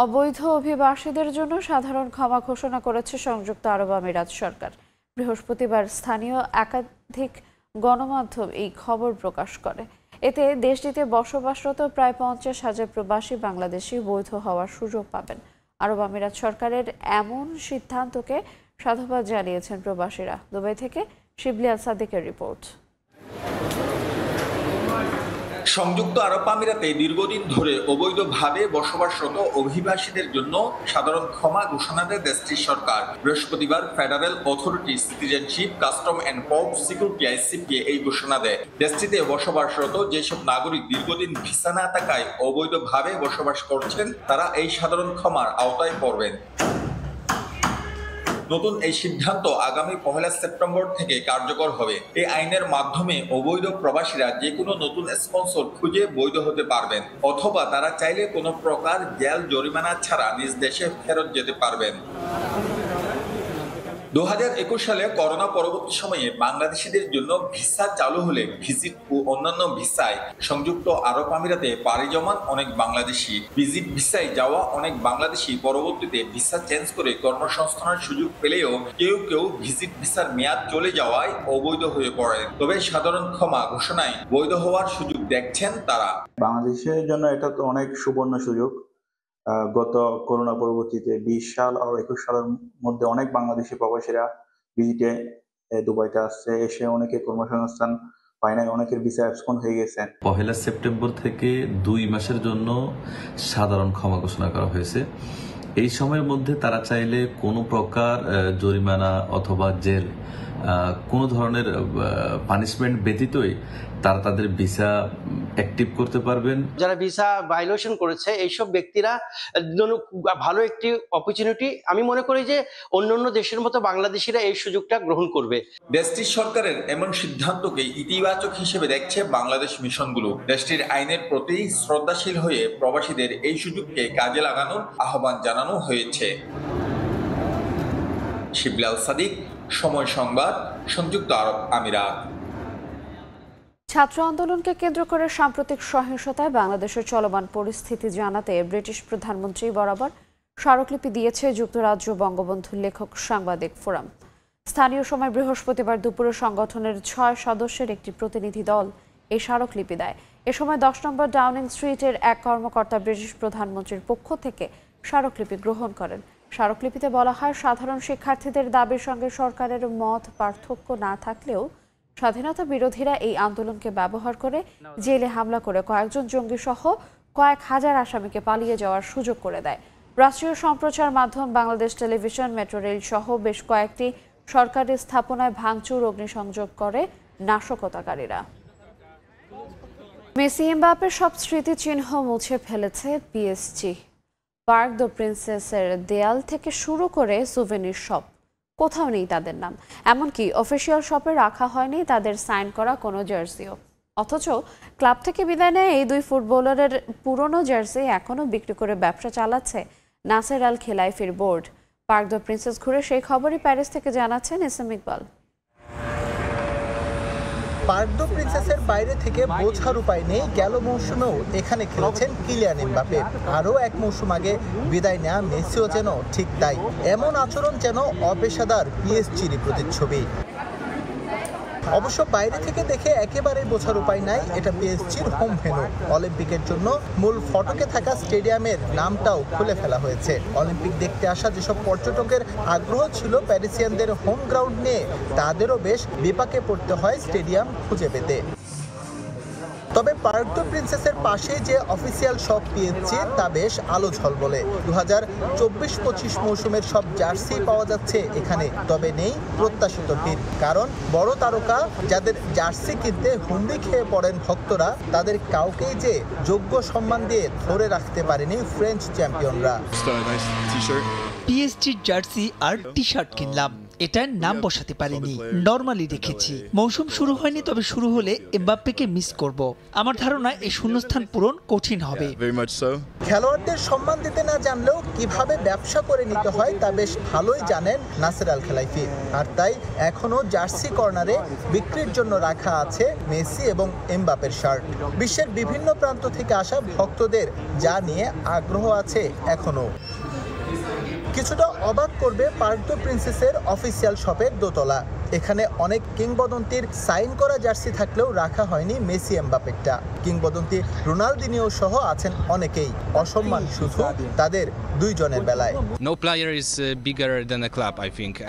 অবৈধ অভিবাসীদের জন্য সাধারণ ক্ষমা ঘোষণা করেছে সংযুক্ত আরব আমিরাত সরকার। বৃহস্পতিবার স্থানীয় একাধিক গণমাধ্যম এই খবর প্রকাশ করে। এতে দেশটিতে বসবাসরত প্রায় 50,000 প্রবাসী বাংলাদেশি বৈধ হওয়ার সুযোগ পাবেন। আরব আমিরাত সরকারের এমন সিদ্ধান্তকে সাধুবাদ জানিয়েছেন প্রবাসীরা। দুবাই থেকে শিবলি আল সাদিকের রিপোর্ট। সংযুক্ত আরব আমিরাতে দীর্ঘদিন ধরে অবৈধভাবে বসবাসরত অভিবাসীদের জন্য সাধারণ ক্ষমা ঘোষণা দেয় দেশটির সরকার। বৃহস্পতিবার federal authority citizenship, custom and port security ICP এই ঘোষণা দেয়। দেশটিতে বসবাসরত যেসব নাগরিক দীর্ঘদিন ভিসা না থাকায় অবৈধভাবে বসবাস করছেন, তারা এই সাধারণ ক্ষমার আওতায় পড়বেন। নতুন এই সিদ্ধান্ত আগামী 1 সেপ্টেম্বর থেকে কার্যকর হবে। এই আইনের মাধ্যমে অবৈধ প্রবাসীরা যে কোনো নতুন স্পন্সর খুঁজে বৈধ হতে পারবেন, অথবা তারা চাইলে কোনো প্রকার জেল জরিমানা ছাড়া নিজ দেশে ফেরত যেতে পারবেন। 2021 সালে করোনা পরবর্তী সময়ে বাংলাদেশিদের জন্য ভিসা চালু হলে ভিজিট ও অন্যান্য ভিসায় সংযুক্ত আরব আমিরাতে পাড়ি জমান অনেক বাংলাদেশি। ভিজিট ভিসায় যাওয়া অনেক বাংলাদেশি পরবর্তীতে ভিসা চেঞ্জ করে কর্মসংস্থানের সুযোগ পেলেও কেউ কেউ ভিজিট ভিসার মেয়াদ চলে যাওয়ায় অবৈধ হয়ে পড়েন। তবে সাধারণ ক্ষমা ঘোষণায় বৈধ হওয়ার সুযোগ দেখছেন তারা। বাংলাদেশের জন্য এটা তো অনেক সুবর্ণ সুযোগ। গত করোনা পরবর্তীতে 20 সাল আর 21 সালের মধ্যে অনেক বাংলাদেশি প্রবাসীরা ভিজিটে দুবাইতে আসছে, এসে অনেকে কর্মসংস্থান পায় নাই, অনেকের ভিসা অ্যাবসেন্ট হয়ে গেছে। 1 সেপ্টেম্বর থেকে 2 মাসের জন্য সাধারণ ক্ষমা ঘোষণা করা হয়েছে। এই সময়ের মধ্যে তারা চাইলে কোনো প্রকার জরিমানা অথবা জেল কোনো ধরনের পানিশমেন্ট ব্যতীতই তারা তাদের ভিসা অ্যাক্টিভ করতে পারবেন। যারা ভিসা ভায়োলেশন করেছে এইসব ব্যক্তিরা ভালো একটি অপরচুনিটি, আমি মনে করি যে অন্যান্য দেশের মতো বাংলাদেশিরা এই সুযোগটা গ্রহণ করবে। দেশটির সরকারের এমন সিদ্ধান্তকে ইতিবাচক হিসেবে দেখছে বাংলাদেশ মিশনগুলো। দেশটির আইনের প্রতি শ্রদ্ধাশীল হয়ে প্রবাসীদের এই সুযোগকে কাজে লাগানোর আহ্বান জানানো হয়েছে। শিবলাল সাদিক, সময় সংবাদ, সংযুক্ত আরব আমিরাত। ছাত্র আন্দোলনকে কেন্দ্র করে সাম্প্রতিক সহিংসতায় বাংলাদেশের চলমান পরিস্থিতি জানাতে ব্রিটিশ প্রধানমন্ত্রী বরাবর স্মারকলিপি দিয়েছে যুক্তরাজ্য বঙ্গবন্ধু লেখক সাংবাদিক ফোরাম। স্থানীয় সময় বৃহস্পতিবার দুপুরে সংগঠনের 6 সদস্যের একটি প্রতিনিধি দল এই স্মারকলিপি দেয়। এ সময় 10 নম্বর ডাউনিং স্ট্রিটের এক কর্মকর্তা ব্রিটিশ প্রধানমন্ত্রীর পক্ষ থেকে স্মারকলিপি গ্রহণ করেন। স্মারকলিপিতে বলা হয়, সাধারণ শিক্ষার্থীদের দাবির সঙ্গে সরকারের মত পার্থক্য না থাকলেও স্বাধীনতা বিরোধীরা এই আন্দোলনকে ব্যবহার করে জেলে হামলা করে কয়েকজন জঙ্গি সহ কয়েক হাজার আসামিকে পালিয়ে যাওয়ার সুযোগ করে দেয়। রাষ্ট্রীয় সম্প্রচার মাধ্যম বাংলাদেশ টেলিভিশন, মেট্রো রেল সহ বেশ কয়েকটি সরকারি স্থাপনায় ভাঙচুর, অগ্নিসংযোগ করে নাশকতাকারীরা। মেসি এমবাপ্পের সব স্মৃতিচিহ্ন মুছে ফেলেছে পিএসজি। পার্ক দ্য প্রিন্সেসের দেয়াল থেকে শুরু করে সুভেনির শপ, কোথাও নেই তাদের নাম। এমনকি অফিসিয়াল শপে রাখা হয়নি তাদের সাইন করা কোনো জার্সিও। অথচ ক্লাব থেকে বিদায় নেয় এই দুই ফুটবলারের পুরনো জার্সি এখনও বিক্রি করে ব্যবসা চালাচ্ছে নাসের আল খেলাইফির বোর্ড। পার্ক দ্য প্রিন্সেস ঘুরে সেই খবরই প্যারিস থেকে জানাচ্ছেন এসএম ইকবাল। পার্ক দ্য প্রিন্সেসের বাইরে থেকে বোঝার উপায় নেই, গেল মৌসুমেও এখানে খেলেছেন কিলিয়ান এমবাপ্পে। আরও এক মৌসুম আগে বিদায় নেওয়া মেসিও যেন ঠিক তাই। এমন আচরণ যেন অপেশাদার পিএসজির প্রতিচ্ছবি। অবশ্য বাইরে থেকে দেখে একেবারে বোঝার উপায় নাই এটা পিএসজির হোম ভেন্যু। অলিম্পিকের জন্য মূল ফটকে থাকা স্টেডিয়ামের নামটাও খুলে ফেলা হয়েছে। অলিম্পিক দেখতে আসা যেসব পর্যটকের আগ্রহ ছিল প্যারিসিয়ানদের হোম গ্রাউন্ড নিয়ে, তাদেরও বেশ বিপাকে পড়তে হয় স্টেডিয়াম খুঁজে পেতে। তবে পার্ক দ্য প্রিন্সেসের পাশে যে অফিসিয়াল শপ পিএসজি তা বেশ আলো ঝলবলে। 2024-25 মৌসুমের সব জার্সি পাওয়া যাচ্ছে এখানে। তবে নেই প্রত্যাশিত ভিড়, কারণ বড় তারকা যাদের জার্সি কিনতে হুমড়ি খেয়ে পড়েন ভক্তরা, তাদের কাউকেই যে যোগ্য সম্মান দিয়ে ধরে রাখতে পারেনি ফ্রেঞ্চ চ্যাম্পিয়নরা। পিএসজির জার্সি আর টি শার্ট কিনলাম, এটার নাম বসাতে পারিনি, নরমালি রেখেছি। মৌসুম শুরু হয়নি, তবে শুরু হলে এমবাপ্পেকে মিস করব। আমার ধারণা এই শূন্যস্থান পূরণ কঠিন হবে। খেলোয়াড়দের সম্মান দিতে না জানলেও কিভাবে ব্যবসা করে নিতে হয় তা বেশ ভালোই জানেন নাসের আল খেলাইফি। আর তাই এখনো জার্সি কর্নারে বিক্রির জন্য রাখা আছে মেসি এবং এমবাপ্পের শার্ট। বিশ্বের বিভিন্ন প্রান্ত থেকে আসা ভক্তদের যা নিয়ে আগ্রহ আছে এখনো। কিছুটা অবাক করবে পার্ক দ্য প্রিন্সেসের অফিসিয়াল শপের দোতলা। এখানে অনেক কিংবদন্তির সাইন করা জার্সি থাকলেও রাখা হয়নি মেসি এমবাপ্পেরটা। কিংবদন্তি রোনালদিনিও সহ আছেন অনেকেই। অসম্মান শুধু তাদের দুইজনের বেলায়।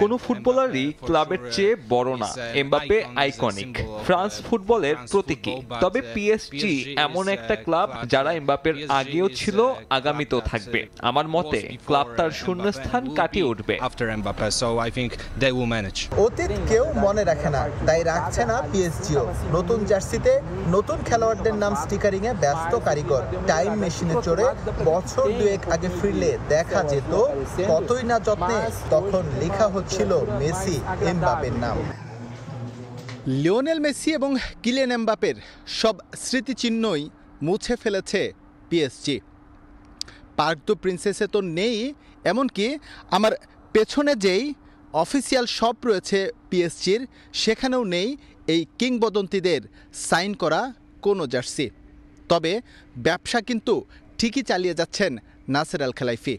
কোনো ফুটবলারই ক্লাবের চেয়ে বড় না। এমবাপ্পে আইকনিক, ফ্রান্স ফুটবলের প্রতীকী। তবে পিএসজি এমন একটা ক্লাব যারা এমবাপ্পের আগেও ছিল, আগামীতেও থাকবে। আমার মতে ক্লাব তার শূন্যস্থান কাটিয়ে উঠবে। অতীত কেউ মনে রাখে না, তাই রাখছে না পিএসজিও। নতুন জার্সিতে নতুন খেলোয়াড়দের নাম স্টিকারিং এ ব্যস্ত কারিগর। টাইম মেশিনে চড়ে বছর 2 আগে ফিরলে দেখা যেত কতই না যত্নে তখন লেখা হচ্ছিল মেসি এমবাপ্পের নাম। লিওনেল মেসি এবং কিলিয়ান এমবাপ্পের সব স্মৃতিচিহ্নই মুছে ফেলেছে পিএসজি। পার্ক দ্য প্রিন্সেসে তো নেই, এমনকি আমার পেছনে যেই অফিসিয়াল শপ রয়েছে পিএসজির, সেখানেও নেই এই কিংবদন্তিদের সাইন করা কোনো জার্সি। তবে ব্যবসা কিন্তু ঠিকই চালিয়ে যাচ্ছেন নাসের আল খেলাইফি।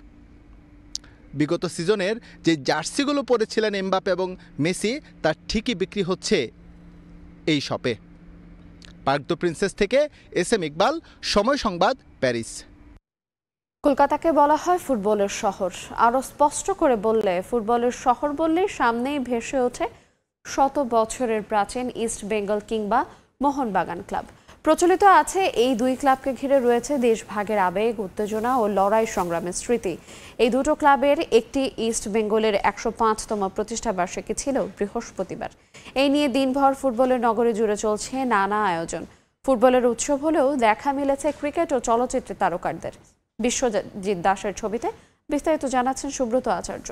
বিগত সিজনের যে জার্সিগুলো পরেছিলেন এমবাপে এবং মেসি, তার ঠিকই বিক্রি হচ্ছে এই শপে। পার্ক দ্য প্রিন্সেস থেকে SM ইকবাল, সময় সংবাদ, প্যারিস। কলকাতাকে বলা হয় ফুটবলের শহর। আরও স্পষ্ট করে বললে, ফুটবলের শহর বললেই সামনেই ভেসে ওঠে শত বছরের প্রাচীন ইস্ট বেঙ্গল কিংবা মোহনবাগান ক্লাব। প্রচলিত আছে এই দুই ক্লাবকে ঘিরে রয়েছে দেশভাগের আবেগ, উত্তেজনা ও লড়াই সংগ্রামের স্মৃতি। এই দুটো ক্লাবের একটি ইস্ট বেঙ্গলের 105তম প্রতিষ্ঠাবার্ষিকী ছিল বৃহস্পতিবার। এই নিয়ে দিনভর ফুটবলের নগরী জুড়ে চলছে নানা আয়োজন। ফুটবলের উৎসব হলেও দেখা মিলেছে ক্রিকেট ও চলচ্চিত্রের তারকাদের। বিশ্বজিৎ দাসের ছবিতে বিস্তারিত জানাচ্ছেন সুব্রত আচার্য।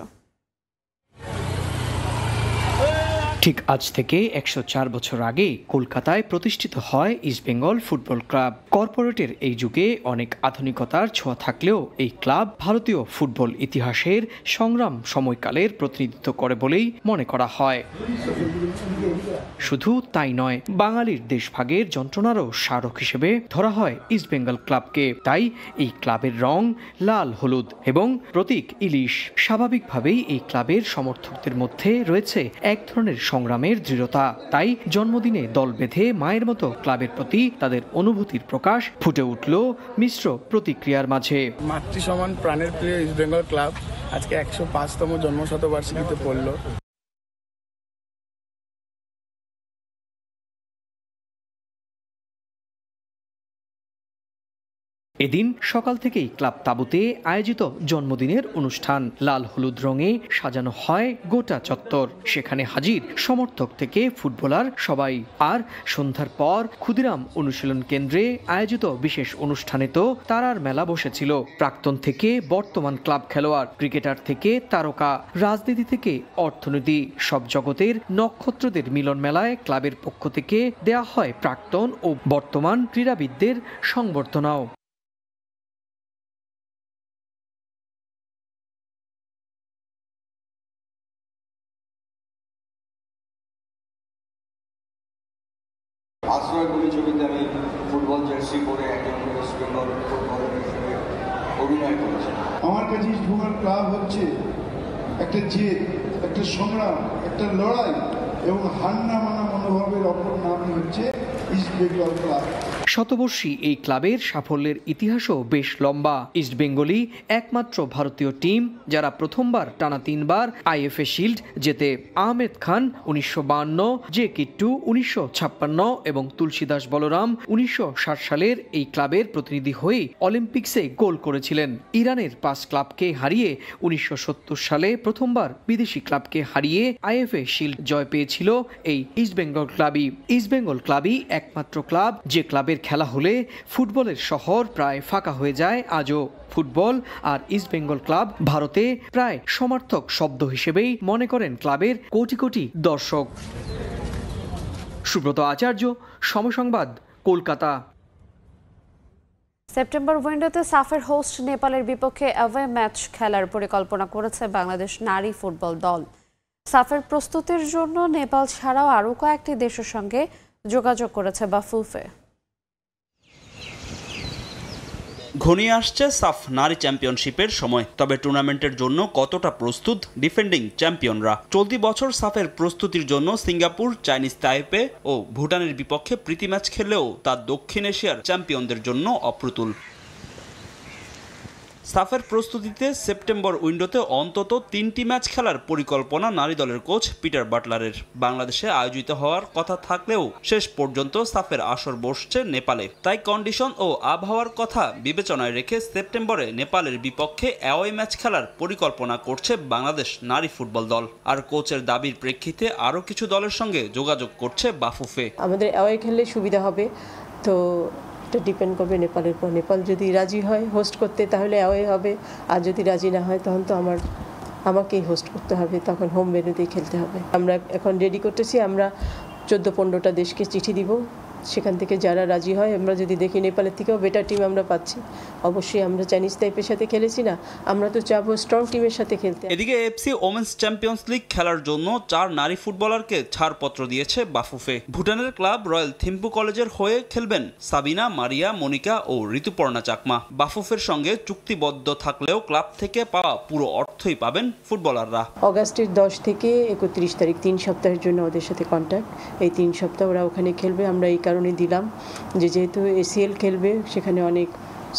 ঠিক আজ থেকে 104 বছর আগে কলকাতায় প্রতিষ্ঠিত হয় ইস্টবেঙ্গল ফুটবল ক্লাব। কর্পোরেটের এই যুগে অনেক আধুনিকতার ছোঁয়া থাকলেও এই ক্লাব ভারতীয় ফুটবল ইতিহাসের সংগ্রাম সময়কালের প্রতিনিধিত্ব করে বলেই মনে করা হয়। শুধু তাই নয়, বাঙালির দেশভাগের যন্ত্রণারও স্মারক হিসেবে ধরা হয় ইস্টবেঙ্গল ক্লাবকে। তাই এই ক্লাবের রং লাল হলুদ এবং প্রতীক ইলিশ। স্বাভাবিকভাবেই এই ক্লাবের সমর্থকদের মধ্যে রয়েছে এক ধরনের সংগ্রামের দৃঢ়তা। তাই জন্মদিনে দল বেঁধে মায়ের মতো ক্লাবের প্রতি তাদের অনুভূতির প্রকাশ ফুটে উঠল মিশ্র প্রতিক্রিয়ার মাঝে। মাতৃ সমান প্রাণের প্রিয় ইস্টবেঙ্গল ক্লাব আজকে 105তম জন্মশতবার্ষিকীতে পড়ল। এদিন সকাল থেকেই ক্লাব তাঁবুতে আয়োজিত জন্মদিনের অনুষ্ঠান। লাল হলুদ রঙে সাজানো হয় গোটা চত্বর। সেখানে হাজির সমর্থক থেকে ফুটবলার সবাই। আর সন্ধ্যার পর ক্ষুদিরাম অনুশীলন কেন্দ্রে আয়োজিত বিশেষ অনুষ্ঠানে তো তারার মেলা বসেছিল। প্রাক্তন থেকে বর্তমান ক্লাব খেলোয়াড়, ক্রিকেটার থেকে তারকা, রাজনীতি থেকে অর্থনীতি, সব জগতের নক্ষত্রদের মিলন মেলায় ক্লাবের পক্ষ থেকে দেয়া হয় প্রাক্তন ও বর্তমান ক্রীড়াবিদদের সংবর্ধনাও। আশ্রয়গুলি ছবিতে আমি ফুটবল জার্সি পরে একজন ওয়েস্ট বেঙ্গল ফুটবলার হিসেবে অভিনয় করেছি। আমার কাছে ইস্টবেঙ্গল ক্লাব হচ্ছে একটা জেদ, একটা সংগ্রাম, একটা লড়াই এবং হার না মানা মনোভাবের অপর নামই হচ্ছে ইস্টবেঙ্গল ক্লাব। শতবর্ষী এই ক্লাবের সাফল্যের ইতিহাসও বেশ লম্বা। ইস্টবেঙ্গলই একমাত্র ভারতীয় টিম যারা প্রথমবার টানা 3বার IFA শিল্ড জেতে। আহমেদ খান 1952, জে কিট্টু 1956 এবং তুলসীদাস বলরাম 1960 সালের এই ক্লাবের প্রতিনিধি হয়ে অলিম্পিক্সে গোল করেছিলেন। ইরানের 5 ক্লাবকে হারিয়ে 1970 সালে প্রথমবার বিদেশি ক্লাবকে হারিয়ে IFA শিল্ড জয় পেয়েছিল এই ইস্টবেঙ্গল ক্লাবই। ইস্টবেঙ্গল ক্লাবই একমাত্র ক্লাব যে ক্লাবের খেলা হলে ফুটবলের শহর প্রায় ফাঁকা হয়ে যায় আজও। ফুটবল আর ইস্টবেঙ্গল ক্লাব ভারতে প্রায় সমার্থক শব্দ হিসেবেই মনে করেন ক্লাবের কোটি কোটি দর্শক। সুব্রত আচার্য, সময় সংবাদ, কলকাতা। সেপ্টেম্বর উইন্ডোতে সাফের হোস্ট নেপালের বিপক্ষে অ্যাওয়ে ম্যাচ খেলার পরিকল্পনা করেছে বাংলাদেশ নারী ফুটবল দল। সাফের প্রস্তুতির জন্য নেপাল ছাড়াও আরও কয়েকটি দেশের সঙ্গে যোগাযোগ করেছে বাফুফে। ঘনিয়ে আসছে সাফ নারী চ্যাম্পিয়নশিপের সময়। তবে টুর্নামেন্টের জন্য কতটা প্রস্তুত ডিফেন্ডিং চ্যাম্পিয়নরা? চলতি বছর সাফের প্রস্তুতির জন্য সিঙ্গাপুর, চাইনিজ তাইপে ও ভুটানের বিপক্ষে প্রীতি ম্যাচ খেললেও তা দক্ষিণ এশিয়ার চ্যাম্পিয়নদের জন্য অপ্রতুল। সাফের প্রস্তুতিতে সেপ্টেম্বর উইন্ডোতে অন্তত 3টি ম্যাচ খেলার পরিকল্পনা নারী দলের কোচ পিটার বাটলারের। বাংলাদেশে আয়োজিত হওয়ার কথা থাকলেও শেষ পর্যন্ত সাফের আসর বসছে নেপালে। তাই কন্ডিশন ও আবহাওয়ার কথা বিবেচনায় রেখে সেপ্টেম্বরে নেপালের বিপক্ষে অ্যাওয়ে ম্যাচ খেলার পরিকল্পনা করছে বাংলাদেশ নারী ফুটবল দল। আর কোচের দাবির প্রেক্ষিতে আরও কিছু দলের সঙ্গে যোগাযোগ করছে বাফুফে। আমাদের অ্যাওয়ে খেললে সুবিধা হবে, তো এটা ডিপেন্ড করবে নেপালের উপর। নেপাল যদি রাজি হয় হোস্ট করতে তাহলে অ্যাওয়ে হবে, আর যদি রাজি না হয় তখন তো আমাকেই হোস্ট করতে হবে, তখন হোম ভেন্যুতেই খেলতে হবে। আমরা এখন রেডি করতেছি, আমরা 14-15টা দেশকে চিঠি দিব সেখান থেকে যারা রাজি হয়, আমরা যদি দেখি নেপালের থেকেও বেটার টিম আমরা পাচ্ছি, অবশ্যই আমরা চাইনিজ টাইপের সাথে খেলেছি না, আমরা তো চাবো স্ট্রং টিমের সাথে খেলতে। এদিকে এফসি ওমেন্স চ্যাম্পিয়ন্স লিগ খেলার জন্য 4 নারী ফুটবলারকে ছাড়পত্র দিয়েছে বাফুফে। ভুটানের ক্লাব রয়্যাল থিম্পু কলেজের হয়ে খেলবেন সাবিনা, মারিয়া, মনিকা ও ঋতুপর্ণা চাকমা। বাফুফের সঙ্গে চুক্তিবদ্ধ থাকলেও ক্লাব থেকে পাওয়া পুরো অর্থই পাবেন ফুটবলাররা। অগাস্টের 10 থেকে 31 তারিখ 3 সপ্তাহের জন্য ওদের সাথে কন্ট্যাক্ট। এই 3 সপ্তাহ ওরা ওখানে খেলবে। আমরা এই কারণে দিলাম যে যেহেতু এসিএল খেলবে, সেখানে অনেক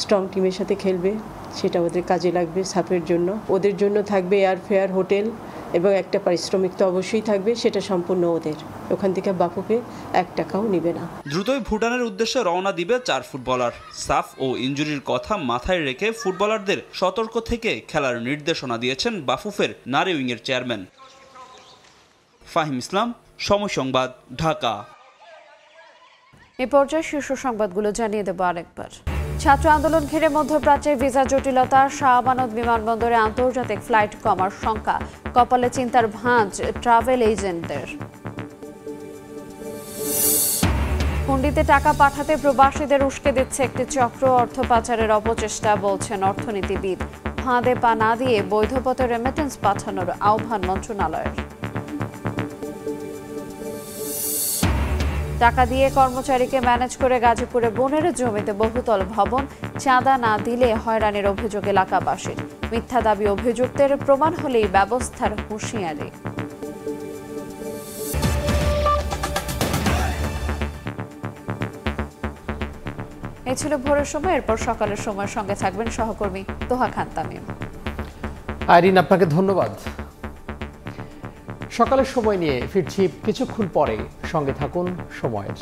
স্ট্রং টিমের সাথে খেলবে, সেটা ওদের কাজে লাগবে সাপের জন্য। ওদের জন্য থাকবে এয়ারফেয়ার, হোটেল এবং একটা পারিশ্রমিক তো অবশ্যই থাকবে, সেটা সম্পূর্ণ ওদের। ওখান থেকে বাফুফে 1 টাকাও নেবে না। দ্রুতই ভুটানের উদ্দেশ্যে রওনা দিবে 4 ফুটবলার। সাফ ও ইনজুরির কথা মাথায় রেখে ফুটবলারদের সতর্ক থেকে খেলার নির্দেশনা দিয়েছেন বাফুফের নারী উইংয়ের চেয়ারম্যান। ফাহিম ইসলাম, সময় সংবাদ, ঢাকা। এ পর্যায়ে শীর্ষ সংবাদগুলো জানিয়ে দেব আরেকবার। ছাত্র আন্দোলন ঘিরে মধ্যপ্রাচ্যে ভিসা জটিলতা, শাহ আমানত বিমানবন্দরে আন্তর্জাতিক ফ্লাইট কমার শঙ্কা, কপালে চিন্তার ভাঁজ ট্রাভেল এজেন্টদের। হুন্ডিতে টাকা পাঠাতে প্রবাসীদের উস্কে দিচ্ছে একটি চক্র, অর্থ পাচারের অপচেষ্টা বলছেন অর্থনীতিবিদ। ফাঁদে পা না দিয়ে বৈধ পথে রেমিটেন্স পাঠানোর আহ্বান মন্ত্রণালয়ের। টাকা দিয়ে কর্মচারীকে ম্যানেজ করে গাজীপুরে বনের জমিতে বহুতল ভবন, চাঁদা না দিলে হয়রানির অভিযোগ এলাকাবাসীর। মিথ্যা দাবি অভিযুক্তের, প্রমাণ হলেই ব্যবস্থার হুঁশিয়ারি। এই ছিল ভোরের সময়। এরপর সকালের সময়ের সঙ্গে থাকবেন সহকর্মী তোহা খান তামিম। আইরিন, আপনাকে ধন্যবাদ। সকালের সময় নিয়ে ফিরছি কিছুক্ষণ পরে, সঙ্গে থাকুন সময়ের।